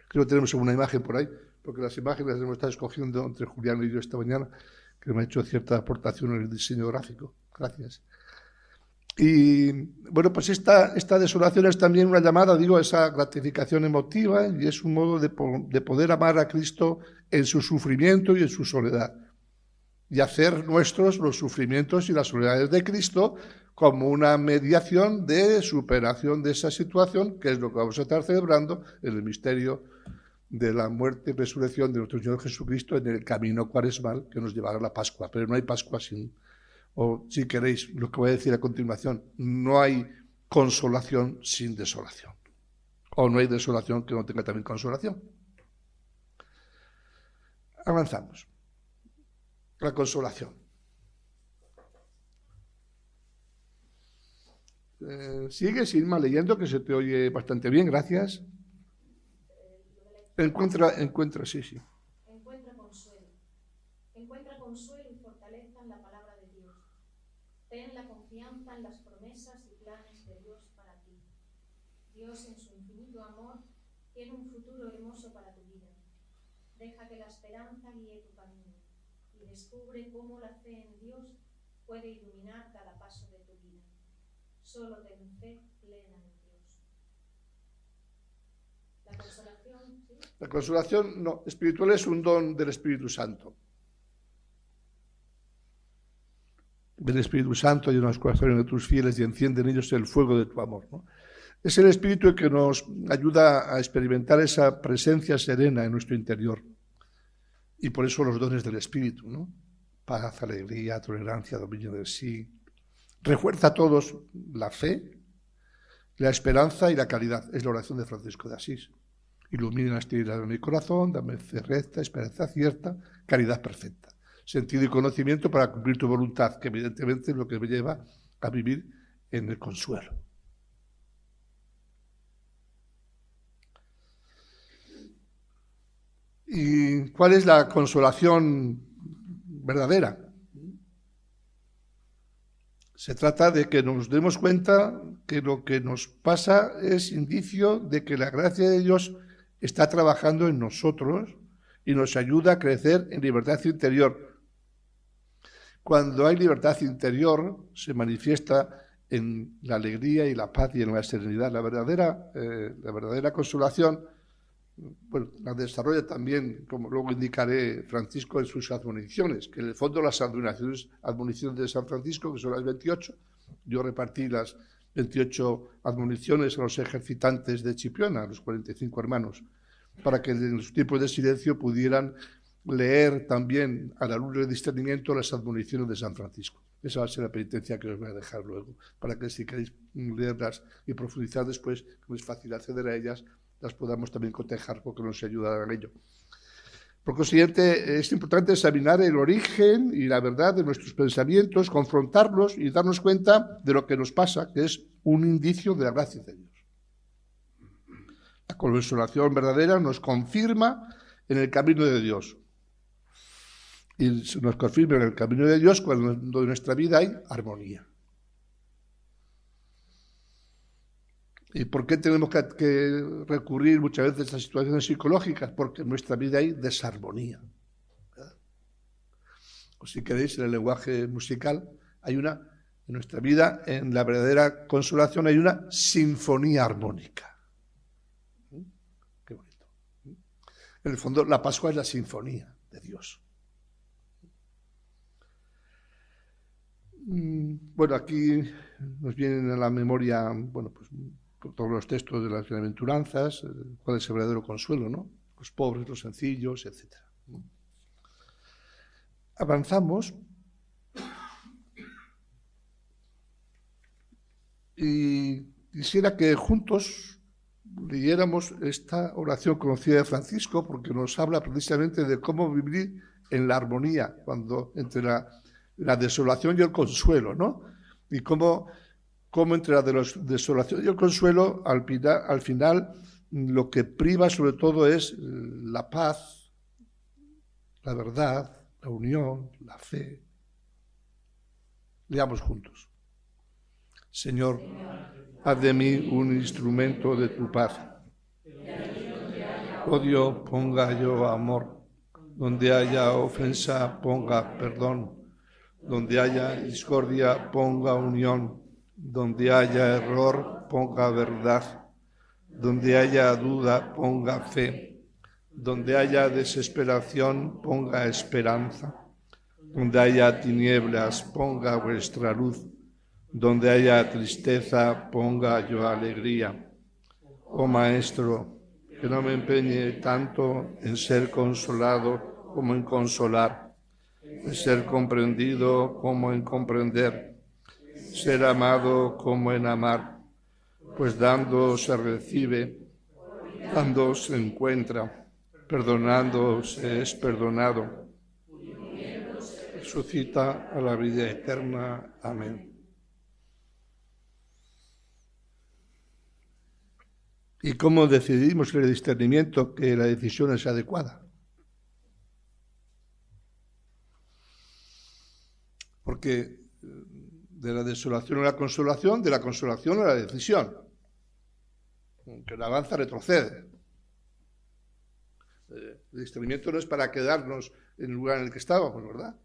Creo que tenemos una imagen por ahí, porque las imágenes las hemos estado escogiendo entre Julián y yo esta mañana, que me ha hecho cierta aportación en el diseño gráfico. Gracias. Y bueno, pues esta desolación es también una llamada, digo, a esa gratificación emotiva y es un modo de poder amar a Cristo en su sufrimiento y en su soledad y hacer nuestros los sufrimientos y las soledades de Cristo como una mediación de superación de esa situación, que es lo que vamos a estar celebrando en el misterio de la muerte y resurrección de nuestro Señor Jesucristo en el camino cuaresmal que nos llevará a la Pascua. Pero no hay Pascua sin... O si queréis, lo que voy a decir a continuación, no hay consolación sin desolación. O no hay desolación que no tenga también consolación. Avanzamos. La consolación. Sigues, Irma, leyendo, que se te oye bastante bien, gracias. Encuentra, sí. Encuentra consuelo y fortaleza en la palabra de Dios. Ten la confianza en las promesas y planes de Dios para ti. Dios, en su infinito amor, tiene un futuro hermoso para tu vida. Deja que la esperanza guíe tu camino y descubre cómo la fe en Dios puede iluminar cada paso de tu vida. Solo ten fe plena en Dios. La consolación, ¿sí? La consolación no, espiritual es un don del Espíritu Santo. Del Espíritu Santo llena los corazones de tus fieles y enciende en ellos el fuego de tu amor, ¿no? Es el Espíritu el que nos ayuda a experimentar esa presencia serena en nuestro interior. Y por eso los dones del Espíritu, ¿no? Paz, alegría, tolerancia, dominio de sí. Refuerza a todos la fe, la esperanza y la caridad. Es la oración de Francisco de Asís. Ilumina las tinieblas de mi corazón, dame fe recta, esperanza cierta, caridad perfecta. Sentido y conocimiento para cumplir tu voluntad, que evidentemente es lo que me lleva a vivir en el consuelo. ¿Y cuál es la consolación verdadera? Se trata de que nos demos cuenta que lo que nos pasa es indicio de que la gracia de Dios está trabajando en nosotros y nos ayuda a crecer en libertad interior. Cuando hay libertad interior, se manifiesta en la alegría y la paz y en la serenidad. La verdadera consolación, bueno, la desarrolla también, como luego indicaré, Francisco en sus admoniciones, que en el fondo las admoniciones de San Francisco, que son las 28, yo repartí las 28 admoniciones a los ejercitantes de Chipiona, a los 45 hermanos, para que en los tiempos de silencio pudieran leer también a la luz del discernimiento las admoniciones de San Francisco. Esa va a ser la penitencia que os voy a dejar luego, para que si queréis leerlas y profundizar después, como es fácil acceder a ellas, las podamos también cotejar porque nos ayudarán a ello. Por consiguiente, es importante examinar el origen y la verdad de nuestros pensamientos, confrontarlos y darnos cuenta de lo que nos pasa, que es un indicio de la gracia de Dios. La consolación verdadera nos confirma en el camino de Dios. Y nos confirma en el camino de Dios cuando en nuestra vida hay armonía. ¿Y por qué tenemos que recurrir muchas veces a situaciones psicológicas? Porque en nuestra vida hay desarmonía, ¿verdad? O si queréis, en el lenguaje musical, en nuestra vida, en la verdadera consolación, hay una sinfonía armónica. Qué bonito. En el fondo, la Pascua es la sinfonía de Dios. Bueno, aquí nos vienen a la memoria, bueno, pues todos los textos de las bienaventuranzas, cuál es el verdadero consuelo, ¿no? Los pobres, los sencillos, etc. Avanzamos y quisiera que juntos leyéramos esta oración conocida de Francisco, porque nos habla precisamente de cómo vivir en la armonía entre la desolación y el consuelo, ¿no? Y cómo entre la desolación y el consuelo, al final, lo que priva sobre todo es la paz, la verdad, la unión, la fe. Leamos juntos. Señor, haz de mí un instrumento de tu paz. Odio, ponga yo amor. Donde haya ofensa, ponga perdón. Donde haya discordia, ponga unión. Donde haya error, ponga verdad. Donde haya duda, ponga fe. Donde haya desesperación, ponga esperanza. Donde haya tinieblas, ponga vuestra luz. Donde haya tristeza, ponga yo alegría. Oh Maestro, que no me empeñe tanto en ser consolado como en consolar, en ser comprendido como en comprender, ser amado como en amar, pues dando se recibe, dando se encuentra, perdonando se es perdonado, resucita a la vida eterna. Amén. ¿Y cómo decidimos en el discernimiento que la decisión es adecuada? Porque de la desolación a la consolación, de la consolación a la decisión. Que no avanza, retrocede. El discernimiento no es para quedarnos en el lugar en el que estábamos, ¿verdad?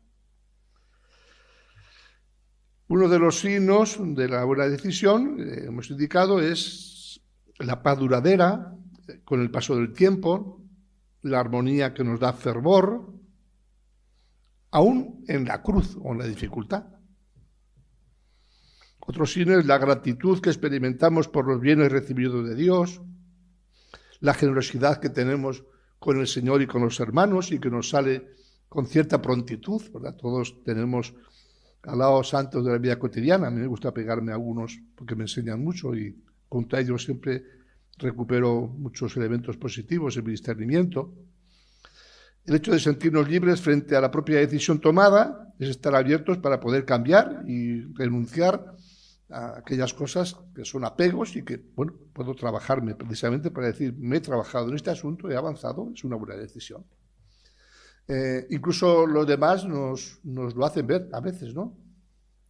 Uno de los signos de la buena decisión, hemos indicado, es la paz duradera con el paso del tiempo, la armonía que nos da fervor, aún en la cruz o en la dificultad. Otro signo es la gratitud que experimentamos por los bienes recibidos de Dios, la generosidad que tenemos con el Señor y con los hermanos y que nos sale con cierta prontitud, ¿verdad? Todos tenemos alados santos de la vida cotidiana. A mí me gusta pegarme a algunos porque me enseñan mucho y junto a ellos siempre recupero muchos elementos positivos en mi discernimiento. El hecho de sentirnos libres frente a la propia decisión tomada es estar abiertos para poder cambiar y renunciar a aquellas cosas que son apegos y que, bueno, puedo trabajarme precisamente para decir, me he trabajado en este asunto, he avanzado, es una buena decisión. Incluso los demás nos lo hacen ver a veces, ¿no?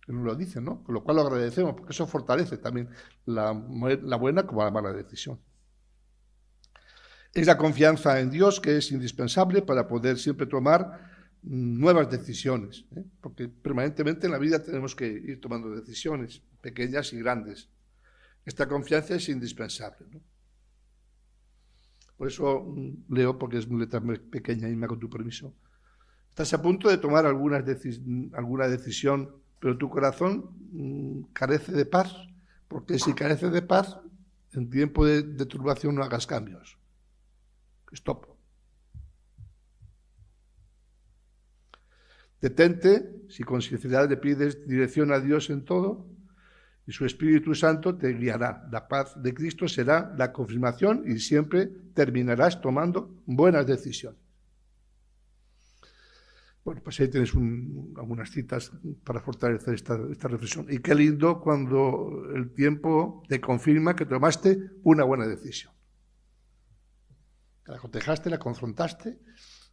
que nos lo dicen, ¿no? Con lo cual lo agradecemos, porque eso fortalece también la buena como la mala decisión. Es la confianza en Dios que es indispensable para poder siempre tomar nuevas decisiones, ¿eh? Porque permanentemente en la vida tenemos que ir tomando decisiones, pequeñas y grandes. Esta confianza es indispensable, ¿no? Por eso leo, porque es muy letra pequeña, Inma, con tu permiso. Estás a punto de tomar alguna decisión, pero tu corazón carece de paz, porque si carece de paz, en tiempo de turbación no hagas cambios. Stop. Detente, si con sinceridad le pides dirección a Dios en todo, y su Espíritu Santo te guiará. La paz de Cristo será la confirmación y siempre terminarás tomando buenas decisiones. Bueno, pues ahí tienes algunas citas para fortalecer esta reflexión. Y qué lindo cuando el tiempo te confirma que tomaste una buena decisión. La cotejaste, la confrontaste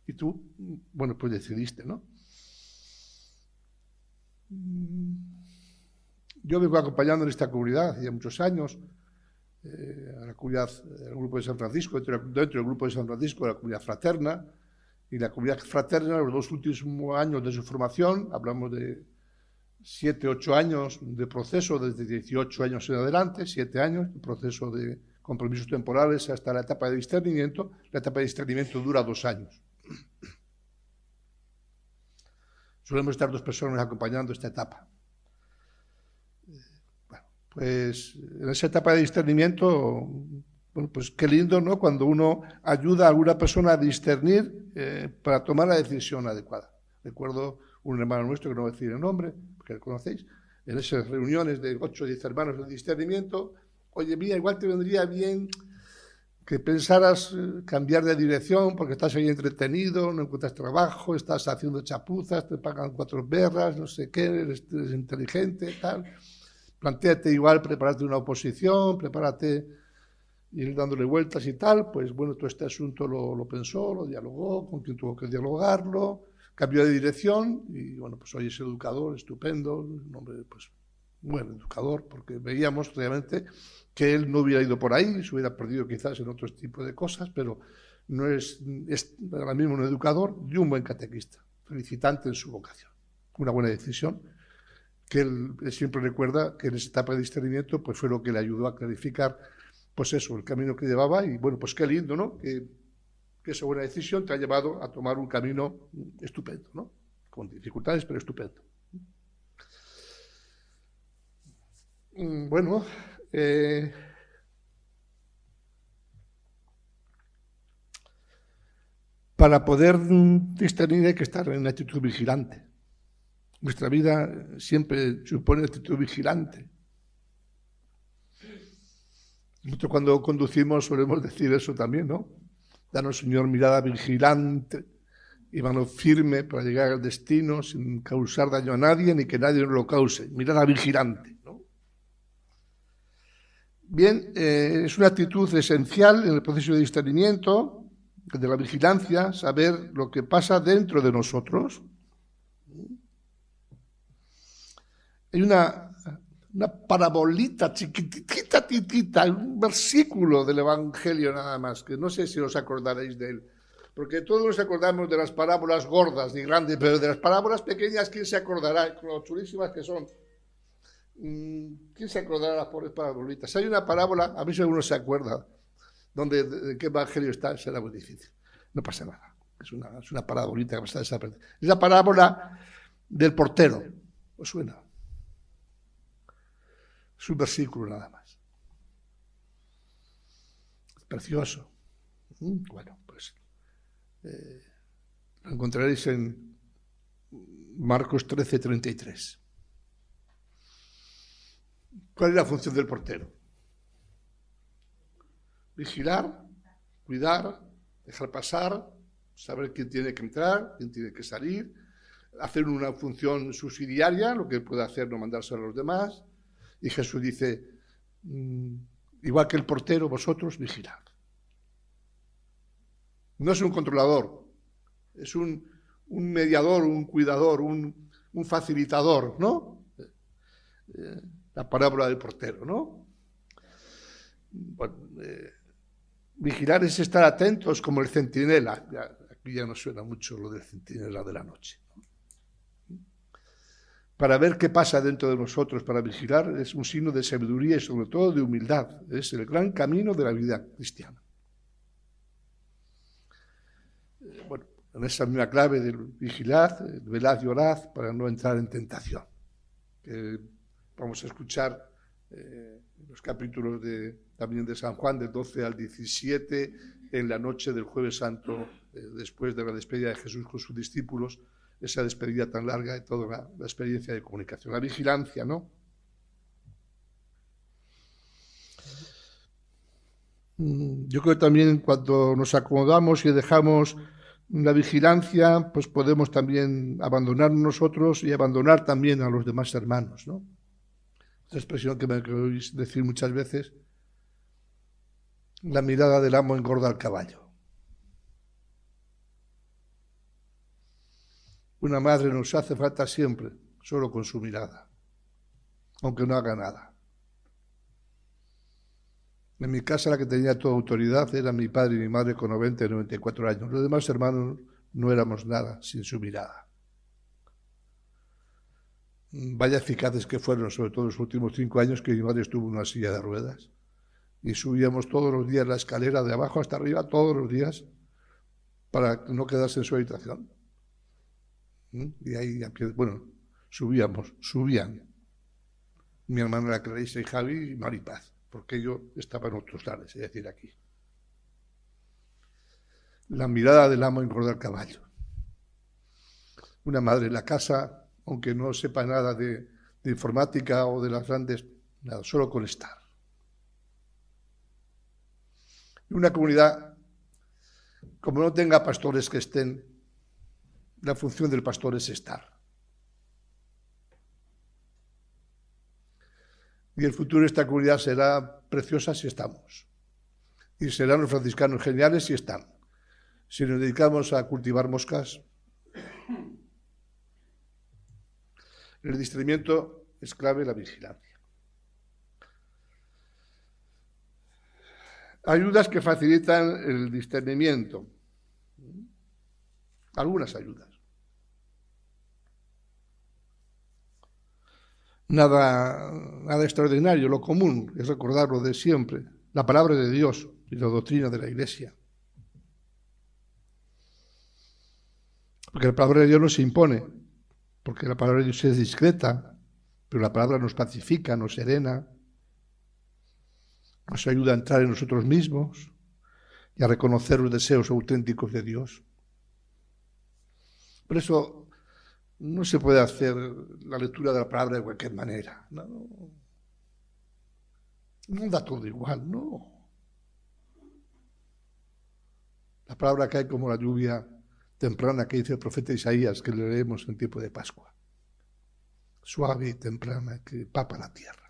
y tú, bueno, pues decidiste, ¿no? Yo vengo acompañando en esta comunidad ya muchos años, a la comunidad, el grupo de San Francisco, dentro del grupo de San Francisco, la comunidad fraterna, y la comunidad fraterna, los 2 últimos años de su formación, hablamos de 7, 8 años de proceso, desde 18 años en adelante, 7 años, de proceso de compromisos temporales hasta la etapa de discernimiento. La etapa de discernimiento dura 2 años. Solemos estar 2 personas acompañando esta etapa. Bueno, pues en esa etapa de discernimiento, bueno, pues qué lindo, ¿no? Cuando uno ayuda a alguna persona a discernir para tomar la decisión adecuada. Recuerdo un hermano nuestro, que no voy a decir el nombre, porque lo conocéis, en esas reuniones de 8 o 10 hermanos de discernimiento: oye, mira, igual te vendría bien que pensaras cambiar de dirección porque estás ahí entretenido, no encuentras trabajo, estás haciendo chapuzas, te pagan 4 berras, no sé qué, eres inteligente, tal. Plantéate igual prepararte una oposición, prepárate ir dándole vueltas y tal. Pues bueno, todo este asunto lo pensó, lo dialogó con quien tuvo que dialogarlo, cambió de dirección y bueno, pues hoy es educador, estupendo, un hombre pues buen educador, porque veíamos realmente que él no hubiera ido por ahí, se hubiera perdido quizás en otro tipo de cosas, pero no es ahora mismo un educador y un buen catequista, felicitante en su vocación. Una buena decisión, que él siempre recuerda que en esa etapa de discernimiento pues fue lo que le ayudó a clarificar pues eso, el camino que llevaba. Y bueno, pues qué lindo, ¿no? Que esa buena decisión te ha llevado a tomar un camino estupendo, ¿no? Con dificultades, pero estupendo. Bueno, para poder discernir hay que estar en actitud vigilante. Nuestra vida siempre supone actitud vigilante. Nosotros cuando conducimos solemos decir eso también, ¿no? Danos, Señor, mirada vigilante y mano firme para llegar al destino sin causar daño a nadie ni que nadie nos lo cause. Mirada vigilante, ¿no? Bien, es una actitud esencial en el proceso de discernimiento, de la vigilancia, saber lo que pasa dentro de nosotros. Hay una parabolita chiquitita, un versículo del Evangelio nada más, que no sé si os acordaréis de él, porque todos nos acordamos de las parábolas gordas y grandes, pero de las parábolas pequeñas, ¿quién se acordará? Con lo chulísimas que son. ¿Quién se acordará de las pobres parabolitas? Hay una parábola, a mí si alguno se acuerda, de qué Evangelio está, será muy difícil. No pasa nada, es una parabolita que está desaparecida. Es la parábola del portero, ¿os suena? Es un versículo nada más. Es precioso. Bueno, pues lo encontraréis en Marcos 13:33. ¿Cuál es la función del portero? Vigilar, cuidar, dejar pasar, saber quién tiene que entrar, quién tiene que salir, hacer una función subsidiaria, lo que puede hacer no mandarse a los demás. Y Jesús dice, igual que el portero, vosotros vigilad. No es un controlador, es un mediador, un cuidador, un facilitador, ¿no? la parábola del portero, ¿no? Bueno, vigilar es estar atentos como el centinela. Aquí ya no suena mucho lo del centinela de la noche, ¿no? Para ver qué pasa dentro de nosotros, para vigilar, es un signo de sabiduría y sobre todo de humildad. Es el gran camino de la vida cristiana. Bueno, en esa misma clave del vigilad, velad y orad para no entrar en tentación. Vamos a escuchar los capítulos también de San Juan, del 12 al 17, en la noche del Jueves Santo, después de la despedida de Jesús con sus discípulos, esa despedida tan larga de toda la experiencia de comunicación. La vigilancia, ¿no? Yo creo que también cuando nos acomodamos y dejamos la vigilancia, pues podemos también abandonarnos nosotros y abandonar también a los demás hermanos, ¿no? Esta expresión que me oís decir muchas veces, la mirada del amo engorda al caballo. Una madre nos hace falta siempre, solo con su mirada, aunque no haga nada. En mi casa la que tenía toda autoridad era mi padre y mi madre con 90 y 94 años. Los demás hermanos no éramos nada sin su mirada. Vaya eficaces que fueron, sobre todo en los últimos 5 años que mi madre estuvo en una silla de ruedas. Y subíamos todos los días la escalera de abajo hasta arriba, todos los días, para no quedarse en su habitación. Y ahí, bueno, subían. Mi hermana era Clarisa y Javi y Maripaz, porque yo estaba en otros lares, es decir, aquí. La mirada del amo engorda al caballo. Una madre en la casa, aunque no sepa nada de informática o de las grandes, nada, solo con estar. Y una comunidad, como no tenga pastores que estén, la función del pastor es estar. Y el futuro de esta comunidad será preciosa si estamos. Y serán los franciscanos geniales si están. Si nos dedicamos a cultivar moscas, el discernimiento es clave, la vigilancia. Ayudas que facilitan el discernimiento. Algunas ayudas. Nada extraordinario, lo común es recordarlo de siempre, la palabra de Dios y la doctrina de la Iglesia. Porque la palabra de Dios no se impone, porque la palabra de Dios es discreta, pero la palabra nos pacifica, nos serena, nos ayuda a entrar en nosotros mismos y a reconocer los deseos auténticos de Dios. Por eso no se puede hacer la lectura de la palabra de cualquier manera. No da todo igual, no. La palabra cae como la lluvia temprana que dice el profeta Isaías, que le leemos en tiempo de Pascua. Suave y temprana, que empapa la tierra.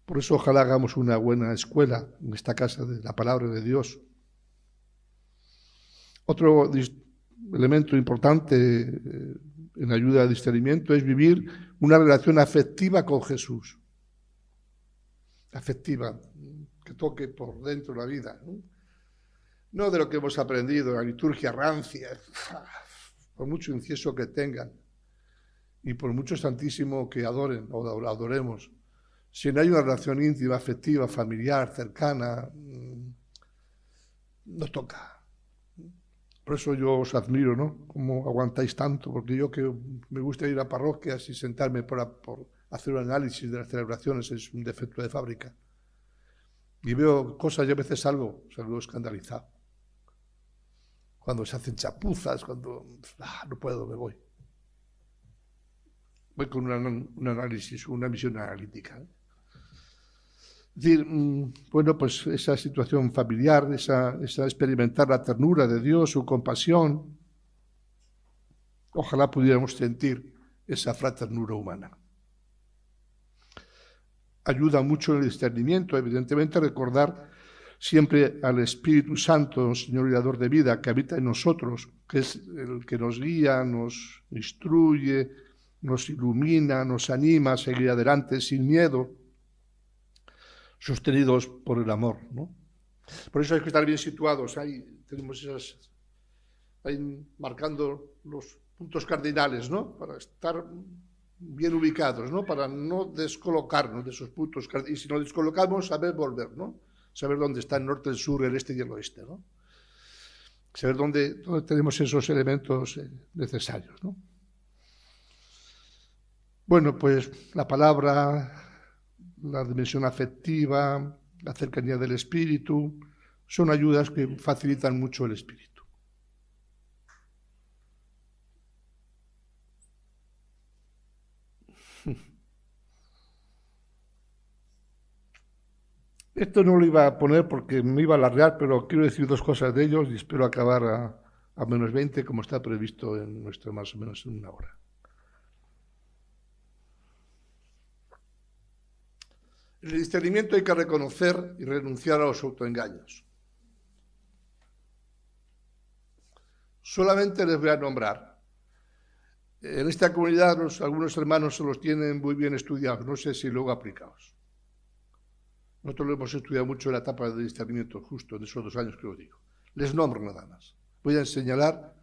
Por eso ojalá hagamos una buena escuela en esta casa de la palabra de Dios. Otro elemento importante en ayuda al discernimiento es vivir una relación afectiva con Jesús. Afectiva, que toque por dentro la vida. No de lo que hemos aprendido, la liturgia rancia, por mucho incienso que tengan y por mucho santísimo que adoren o adoremos. Si no hay una relación íntima, afectiva, familiar, cercana, nos toca. Por eso yo os admiro, ¿no? Cómo aguantáis tanto, porque yo que me gusta ir a parroquias y sentarme por hacer un análisis de las celebraciones es un defecto de fábrica. Y veo cosas y a veces salgo escandalizado. Cuando se hacen chapuzas, cuando no puedo, me voy. Voy con un análisis, una visión analítica. Es decir, bueno, pues esa situación familiar, esa experimentar la ternura de Dios, su compasión, ojalá pudiéramos sentir esa fraternura humana. Ayuda mucho en el discernimiento, evidentemente, recordar siempre al Espíritu Santo, Señor y Dador de vida, que habita en nosotros, que es el que nos guía, nos instruye, nos ilumina, nos anima a seguir adelante sin miedo, sostenidos por el amor, ¿no? Por eso hay que estar bien situados. Ahí tenemos ahí marcando los puntos cardinales, ¿no? Para estar bien ubicados, ¿no? Para no descolocarnos de esos puntos. Y si nos descolocamos, saber volver, ¿no? Saber dónde está el norte, el sur, el este y el oeste, ¿no? Saber dónde tenemos esos elementos necesarios, ¿no? Bueno, pues la palabra, la dimensión afectiva, la cercanía del espíritu, son ayudas que facilitan mucho el espíritu. Esto no lo iba a poner porque me iba a alargar, pero quiero decir dos cosas de ellos y espero acabar a menos 20, como está previsto en nuestro más o menos en una hora. En el discernimiento hay que reconocer y renunciar a los autoengaños. Solamente les voy a nombrar. En esta comunidad algunos hermanos se los tienen muy bien estudiados, no sé si luego aplicados. Nosotros lo hemos estudiado mucho en la etapa de discernimiento, justo en esos 2 años que os digo. Les nombro nada más. Voy a señalar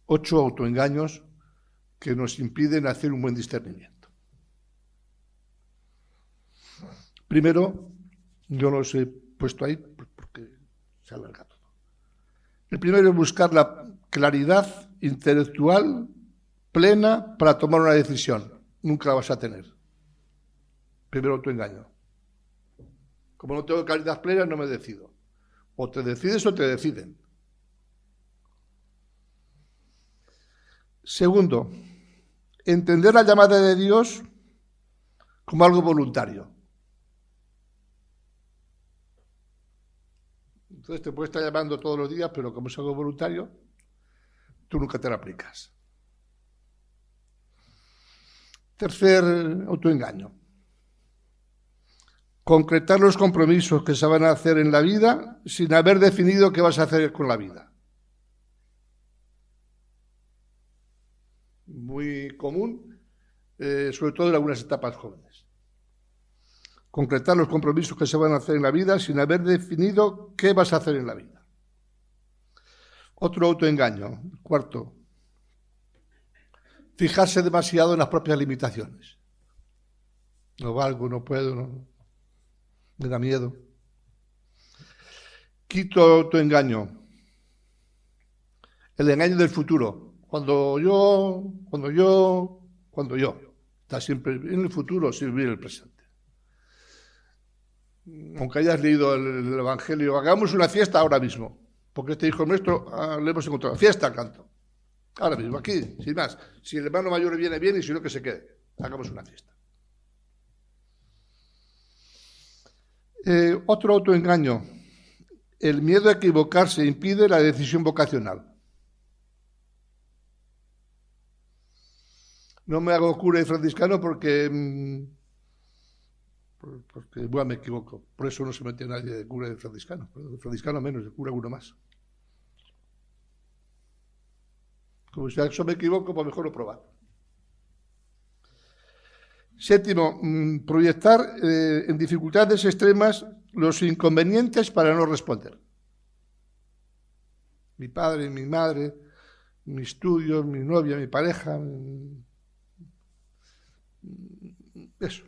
8 autoengaños que nos impiden hacer un buen discernimiento. Primero, yo los he puesto ahí porque se alarga todo. El primero es buscar la claridad intelectual plena para tomar una decisión. Nunca la vas a tener. Primero autoengaño. Como no tengo claridad plena, no me decido. O te decides o te deciden. Segundo, entender la llamada de Dios como algo voluntario. Entonces te puede estar llamando todos los días, pero como es algo voluntario, tú nunca te la aplicas. Tercer autoengaño. Concretar los compromisos que se van a hacer en la vida sin haber definido qué vas a hacer con la vida. Muy común, sobre todo en algunas etapas jóvenes. Concretar los compromisos que se van a hacer en la vida sin haber definido qué vas a hacer en la vida. Otro autoengaño, cuarto. Fijarse demasiado en las propias limitaciones. No valgo, no puedo, no, me da miedo. Quinto autoengaño. El engaño del futuro. Cuando yo. Está siempre en el futuro sin vivir el presente. Aunque hayas leído el Evangelio, hagamos una fiesta ahora mismo, porque este hijo nuestro le hemos encontrado. Fiesta, canto. Ahora mismo, aquí, sin más. Si el hermano mayor viene bien y si no, que se quede. Hagamos una fiesta. Otro autoengaño. El miedo a equivocarse impide la decisión vocacional. No me hago cura y franciscano porque bueno, me equivoco. Por eso no se mete nadie de cura y de franciscano. De franciscano menos, de cura uno más. Como si a eso me equivoco, pues mejor lo probar. Séptimo, proyectar en dificultades extremas los inconvenientes para no responder. Mi padre, mi madre, mi estudio, mi novia, mi pareja. Eso.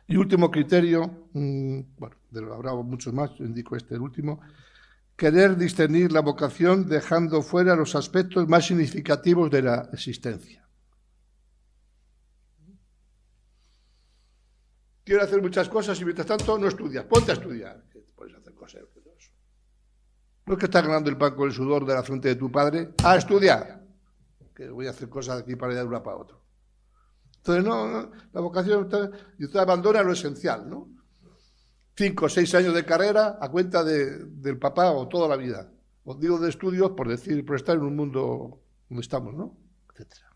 Y último criterio, bueno, habrá muchos más, yo indico el último, querer discernir la vocación dejando fuera los aspectos más significativos de la existencia. Quiero hacer muchas cosas y mientras tanto no estudias. Ponte a estudiar. Puedes hacer cosas. No es que estás ganando el pan con el sudor de la frente de tu padre. A estudiar. Que voy a hacer cosas de aquí para allá de una para otra. Entonces, no, la vocación, y usted abandona lo esencial, ¿no? 5 o 6 años de carrera a cuenta del papá o toda la vida. Os digo de estudios por estar en un mundo donde estamos, ¿no? Etcétera.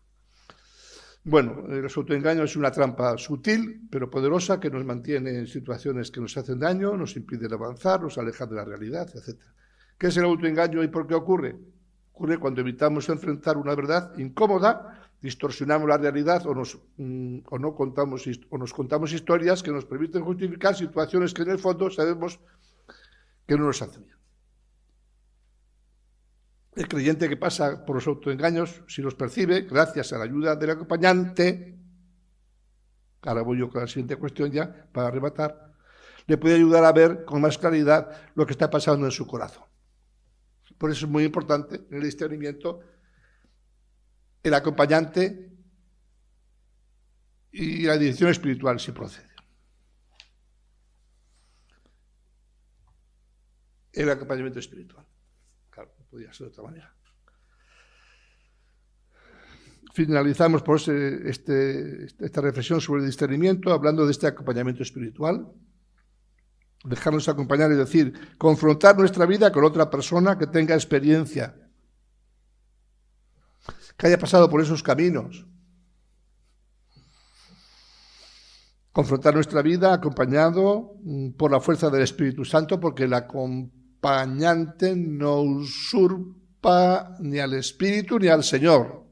Bueno, el autoengaño es una trampa sutil, pero poderosa, que nos mantiene en situaciones que nos hacen daño, nos impiden avanzar, nos alejan de la realidad, etc. ¿Qué es el autoengaño y por qué ocurre? Ocurre cuando evitamos enfrentar una verdad incómoda distorsionamos la realidad o nos contamos historias que nos permiten justificar situaciones que en el fondo sabemos que no nos hacen bien. El creyente que pasa por los autoengaños, si los percibe, gracias a la ayuda del acompañante, ahora voy yo con la siguiente cuestión ya, para rematar, le puede ayudar a ver con más claridad lo que está pasando en su corazón. Por eso es muy importante en el discernimiento el acompañante y la dirección espiritual, si procede. El acompañamiento espiritual. Claro, no podía ser de otra manera. Finalizamos por esta reflexión sobre el discernimiento hablando de este acompañamiento espiritual. Dejarnos acompañar, es decir, confrontar nuestra vida con otra persona que tenga experiencia, que haya pasado por esos caminos. Confrontar nuestra vida acompañado por la fuerza del Espíritu Santo, porque el acompañante no usurpa ni al Espíritu ni al Señor,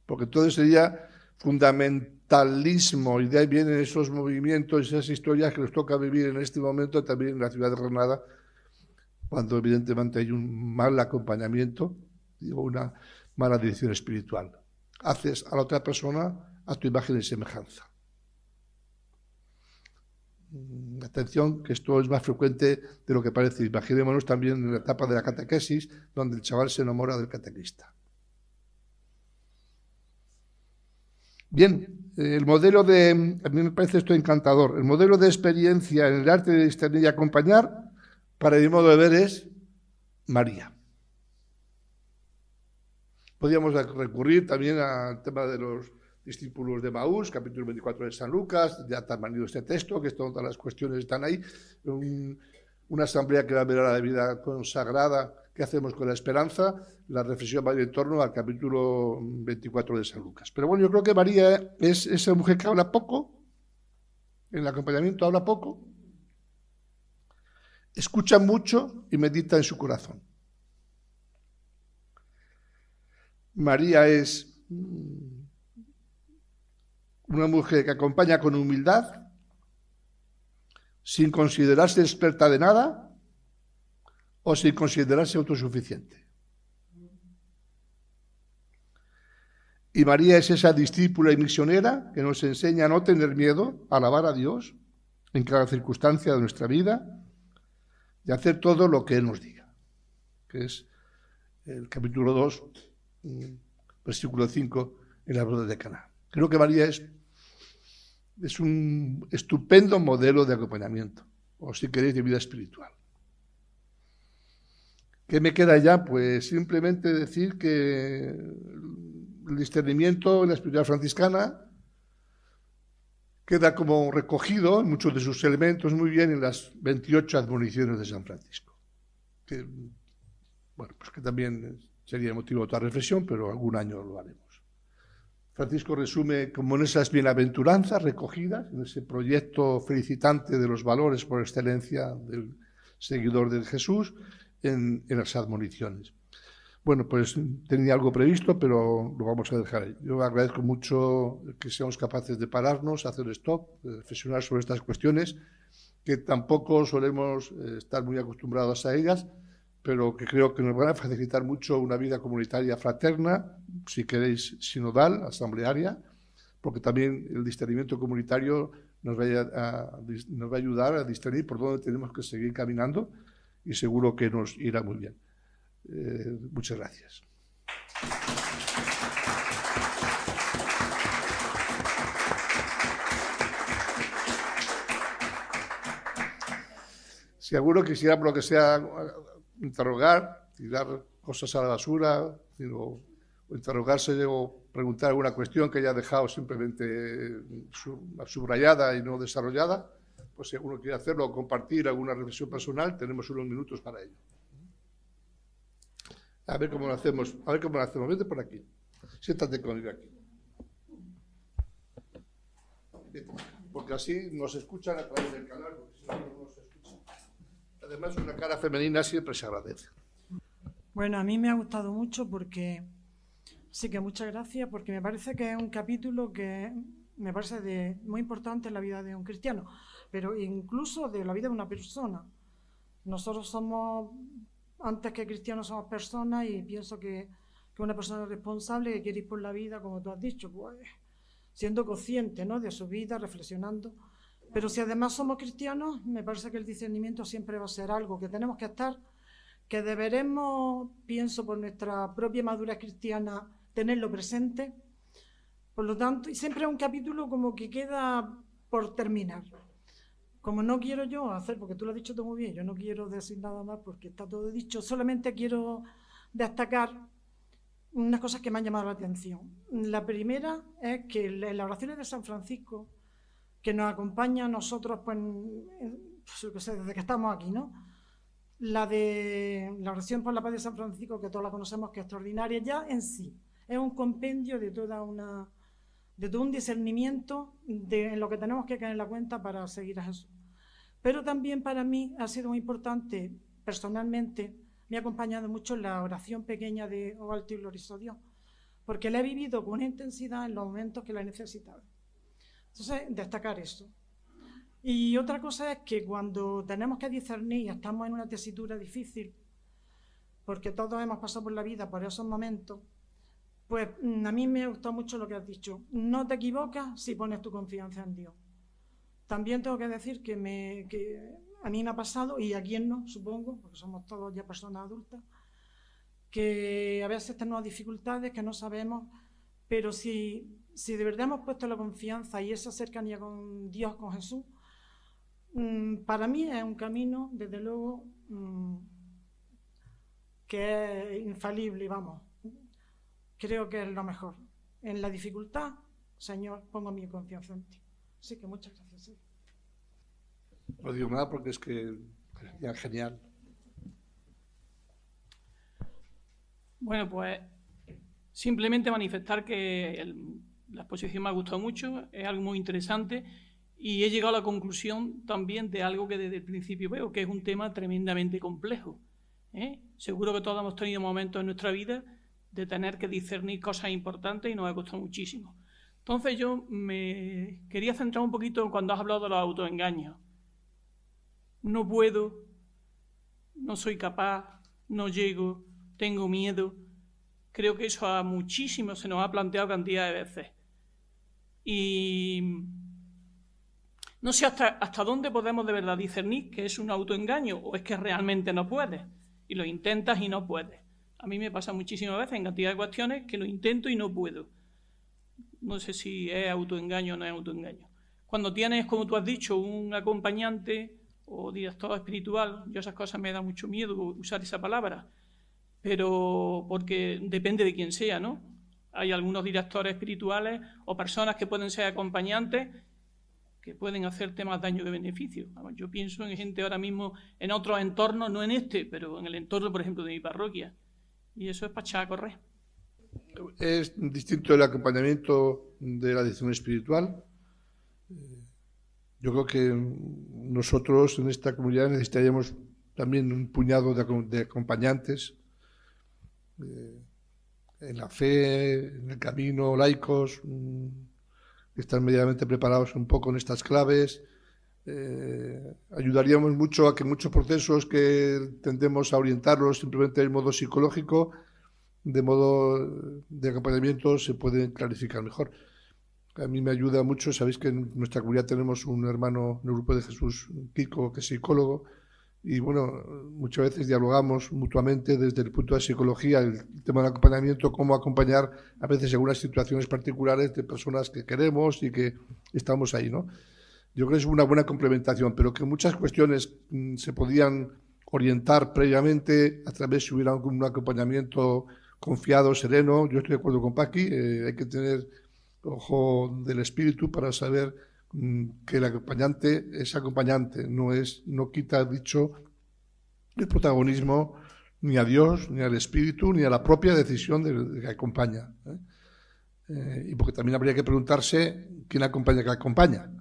porque todo sería fundamentalismo, y de ahí vienen esos movimientos, esas historias que nos toca vivir en este momento también en la ciudad de Granada, cuando evidentemente hay un mal acompañamiento, digo, una mala dirección espiritual. Haces a la otra persona a tu imagen y semejanza. Atención, que esto es más frecuente de lo que parece. Imaginémonos también en la etapa de la catequesis, donde el chaval se enamora del catequista. Bien, el modelo a mí me parece esto encantador, el modelo de experiencia en el arte de discernir y acompañar, para mi modo de ver, es María. Podríamos recurrir también al tema de los discípulos de Maús, capítulo 24 de San Lucas, ya está manido este texto, que todas las cuestiones están ahí. Una asamblea que va a ver a la vida consagrada, ¿qué hacemos con la esperanza? La reflexión va en torno al capítulo 24 de San Lucas. Pero bueno, yo creo que María es esa mujer que habla poco, en el acompañamiento habla poco, escucha mucho y medita en su corazón. María es una mujer que acompaña con humildad, sin considerarse experta de nada o sin considerarse autosuficiente. Y María es esa discípula y misionera que nos enseña a no tener miedo, a alabar a Dios en cada circunstancia de nuestra vida y a hacer todo lo que Él nos diga, que es el capítulo 2, versículo 5, en la boda de Caná. Creo que María es un estupendo modelo de acompañamiento, o si queréis, de vida espiritual. ¿Qué me queda ya? Pues simplemente decir que el discernimiento en la espiritualidad franciscana queda como recogido en muchos de sus elementos muy bien en las 28 admoniciones de San Francisco. Que, bueno, pues que también sería motivo de otra reflexión, pero algún año lo haremos. Francisco resume como en esas bienaventuranzas recogidas, en ese proyecto felicitante de los valores por excelencia del seguidor de Jesús, en las admoniciones. Bueno, pues tenía algo previsto, pero lo vamos a dejar ahí. Yo agradezco mucho que seamos capaces de pararnos, hacer stop, reflexionar sobre estas cuestiones, que tampoco solemos estar muy acostumbrados a ellas, pero que creo que nos van a facilitar mucho una vida comunitaria fraterna, si queréis sinodal, asamblearia, porque también el discernimiento comunitario nos va a ayudar a discernir por dónde tenemos que seguir caminando y seguro que nos irá muy bien. Muchas gracias. Si alguno quisiera, por lo que sea, interrogar, tirar cosas a la basura, o interrogarse o preguntar alguna cuestión que haya dejado simplemente subrayada y no desarrollada, pues si alguno quiere hacerlo o compartir alguna reflexión personal, tenemos unos minutos para ello. A ver cómo lo hacemos. Vete por aquí. Siéntate conmigo aquí. Porque así nos escuchan a través del canal, porque si no, no nos escuchan. Además, una cara femenina siempre se agradece. Bueno, a mí me ha gustado mucho porque Sí, que muchas gracias, porque me parece que es un capítulo que me parece muy importante en la vida de un cristiano, pero incluso de la vida de una persona. Nosotros somos, antes que cristianos, somos personas, y pienso que una persona responsable que quiere ir por la vida, como tú has dicho, pues siendo consciente, ¿no?, de su vida, reflexionando. Pero si además somos cristianos, me parece que el discernimiento siempre va a ser algo que tenemos que estar, que deberemos, pienso, por nuestra propia madurez cristiana, tenerlo presente. Por lo tanto, y siempre es un capítulo como que queda por terminar. Como no quiero yo hacer, porque tú lo has dicho todo muy bien, yo no quiero decir nada más porque está todo dicho, solamente quiero destacar unas cosas que me han llamado la atención. La primera es que en las oraciones de San Francisco, que nos acompaña a nosotros, pues, desde que estamos aquí, ¿no? La oración por la paz de San Francisco, que todos la conocemos, que es extraordinaria, ya en sí es un compendio de todo un discernimiento en lo que tenemos que caer en la cuenta para seguir a Jesús. Pero también para mí ha sido muy importante, personalmente, me ha acompañado mucho la oración pequeña de Oh alto y glorioso Dios, porque la he vivido con una intensidad en los momentos que la he necesitado. Entonces, destacar eso. Y otra cosa es que cuando tenemos que discernir y estamos en una tesitura difícil, porque todos hemos pasado por la vida por esos momentos, pues a mí me ha gustado mucho lo que has dicho. No te equivocas si pones tu confianza en Dios. También tengo que decir que a mí me ha pasado, y a quien no, supongo, porque somos todos ya personas adultas, que a veces tenemos dificultades que no sabemos, pero si de verdad hemos puesto la confianza y esa cercanía con Dios, con Jesús, para mí es un camino, desde luego, que es infalible, vamos. Creo que es lo mejor. En la dificultad, Señor, pongo mi confianza en ti. Así que muchas gracias. Sí. No digo nada porque es que ya genial. Bueno, pues simplemente manifestar que la exposición me ha gustado mucho, es algo muy interesante, y he llegado a la conclusión también de algo que desde el principio veo, que es un tema tremendamente complejo. Seguro que todos hemos tenido momentos en nuestra vida de tener que discernir cosas importantes y nos ha costado muchísimo. Entonces yo me quería centrar un poquito cuando has hablado de los autoengaños. No puedo, no soy capaz, no llego, tengo miedo. Creo que eso a muchísimos se nos ha planteado cantidad de veces. Y no sé hasta dónde podemos de verdad discernir que es un autoengaño o es que realmente no puedes. Y lo intentas y no puedes. A mí me pasa muchísimas veces en cantidad de cuestiones que lo intento y no puedo. No sé si es autoengaño o no es autoengaño. Cuando tienes, como tú has dicho, un acompañante o director espiritual, yo esas cosas me da mucho miedo usar esa palabra, pero porque depende de quién sea, ¿no? Hay algunos directores espirituales o personas que pueden ser acompañantes que pueden hacerte más daño que beneficio. Yo pienso en gente ahora mismo en otros entornos, no en este, pero en el entorno, por ejemplo, de mi parroquia. Y eso es para echar a correr. Es distinto el acompañamiento de la dirección espiritual. Yo creo que nosotros en esta comunidad necesitaríamos también un puñado de acompañantes en la fe, en el camino, laicos, que están medianamente preparados un poco en estas claves. Ayudaríamos mucho a que muchos procesos que tendemos a orientarlos simplemente de modo psicológico, de modo de acompañamiento, se pueden clarificar mejor. A mí me ayuda mucho, sabéis que en nuestra comunidad tenemos un hermano en el Grupo de Jesús, Kiko, que es psicólogo, y bueno, muchas veces dialogamos mutuamente desde el punto de psicología, el tema del acompañamiento, cómo acompañar a veces en algunas situaciones particulares de personas que queremos y que estamos ahí, ¿no? Yo creo que es una buena complementación, pero que muchas cuestiones se podían orientar previamente a través si hubiera un acompañamiento confiado, sereno. Yo estoy de acuerdo con Paqui, hay que tener ojo del espíritu para saber que el acompañante es acompañante, no quita, dicho, el protagonismo ni a Dios, ni al espíritu, ni a la propia decisión de que acompaña. Y porque también habría que preguntarse quién acompaña que acompaña.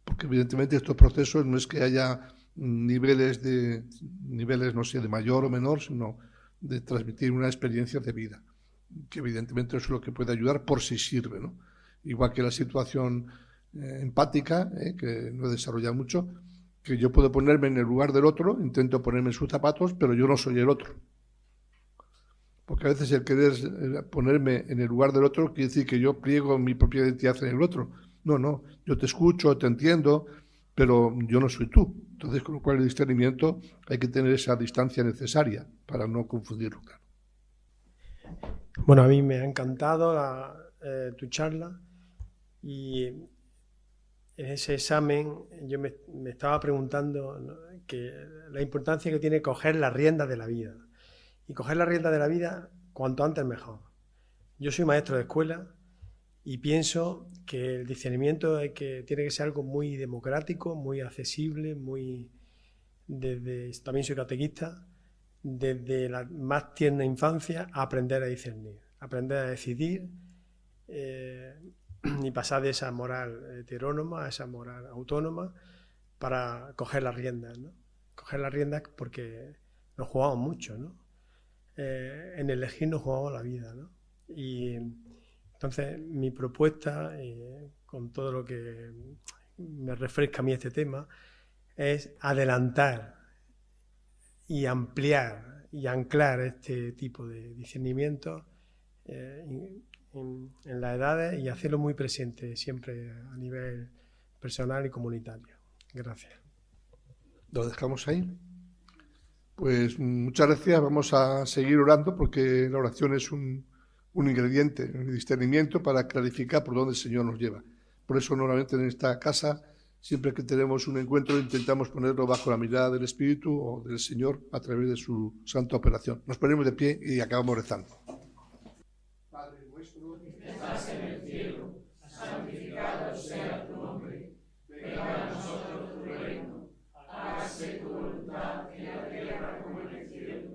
Porque evidentemente estos procesos no es que haya niveles, no sé, de mayor o menor, sino de transmitir una experiencia de vida. que evidentemente eso es lo que puede ayudar por si sirve, ¿no? Igual que la situación empática, que no he desarrollado mucho, que yo puedo ponerme en el lugar del otro, intento ponerme en sus zapatos, pero yo no soy el otro. Porque a veces el querer ponerme en el lugar del otro quiere decir que yo pliego mi propia identidad en el otro. No, yo te escucho, te entiendo, pero yo no soy tú. Entonces, con lo cual el discernimiento hay que tener esa distancia necesaria para no confundirlo. Claro. Bueno, a mí me ha encantado tu charla y en ese examen yo me estaba preguntando, ¿no?, que la importancia que tiene coger las riendas de la vida. Y coger las riendas de la vida cuanto antes mejor. Yo soy maestro de escuela y pienso que el discernimiento tiene que ser algo muy democrático, muy accesible, también soy catequista, desde la más tierna infancia a aprender a discernir, aprender a decidir y pasar de esa moral heterónoma a esa moral autónoma para coger las riendas, ¿no? Coger las riendas porque nos jugamos mucho, ¿no? En elegir nos jugamos la vida, ¿no? Y entonces mi propuesta, con todo lo que me refresca a mí este tema, es adelantar y ampliar y anclar este tipo de discernimiento en las edades y hacerlo muy presente siempre a nivel personal y comunitario. Gracias. ¿Lo dejamos ahí? Pues muchas gracias. Vamos a seguir orando porque la oración es un ingrediente, un discernimiento para clarificar por dónde el Señor nos lleva. Por eso normalmente en esta casa, siempre que tenemos un encuentro, intentamos ponerlo bajo la mirada del Espíritu o del Señor a través de su santa operación. Nos ponemos de pie y acabamos rezando. Padre nuestro, que estás en el cielo, santificado sea tu nombre. Venga a nosotros tu reino. Hágase tu voluntad en la tierra como en el cielo.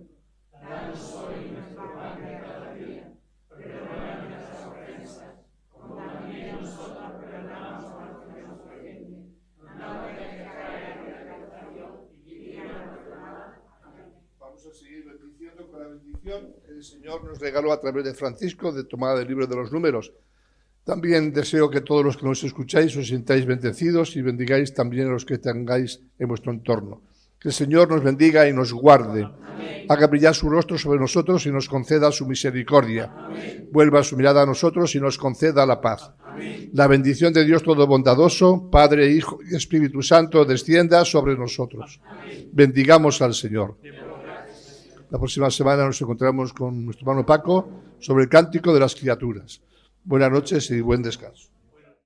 Danos hoy nuestro pan de cada día. Perdona nuestras ofensas, como también nosotros perdonamos a los que nos ofenden. No nos dejes caer en la tentación y líbranos del mal. Amén. Vamos a seguir bendiciendo con la bendición que el Señor nos regaló a través de Francisco, de tomada del libro de los Números. También deseo que todos los que nos escucháis os sintáis bendecidos y bendigáis también a los que tengáis en vuestro entorno. Que el Señor nos bendiga y nos guarde. Amén. Haga brillar su rostro sobre nosotros y nos conceda su misericordia. Amén. Vuelva su mirada a nosotros y nos conceda la paz. Amén. La bendición de Dios Todo-Bondadoso, Padre, Hijo y Espíritu Santo, descienda sobre nosotros. Amén. Bendigamos al Señor. La próxima semana nos encontramos con nuestro hermano Paco sobre el cántico de las criaturas. Buenas noches y buen descanso.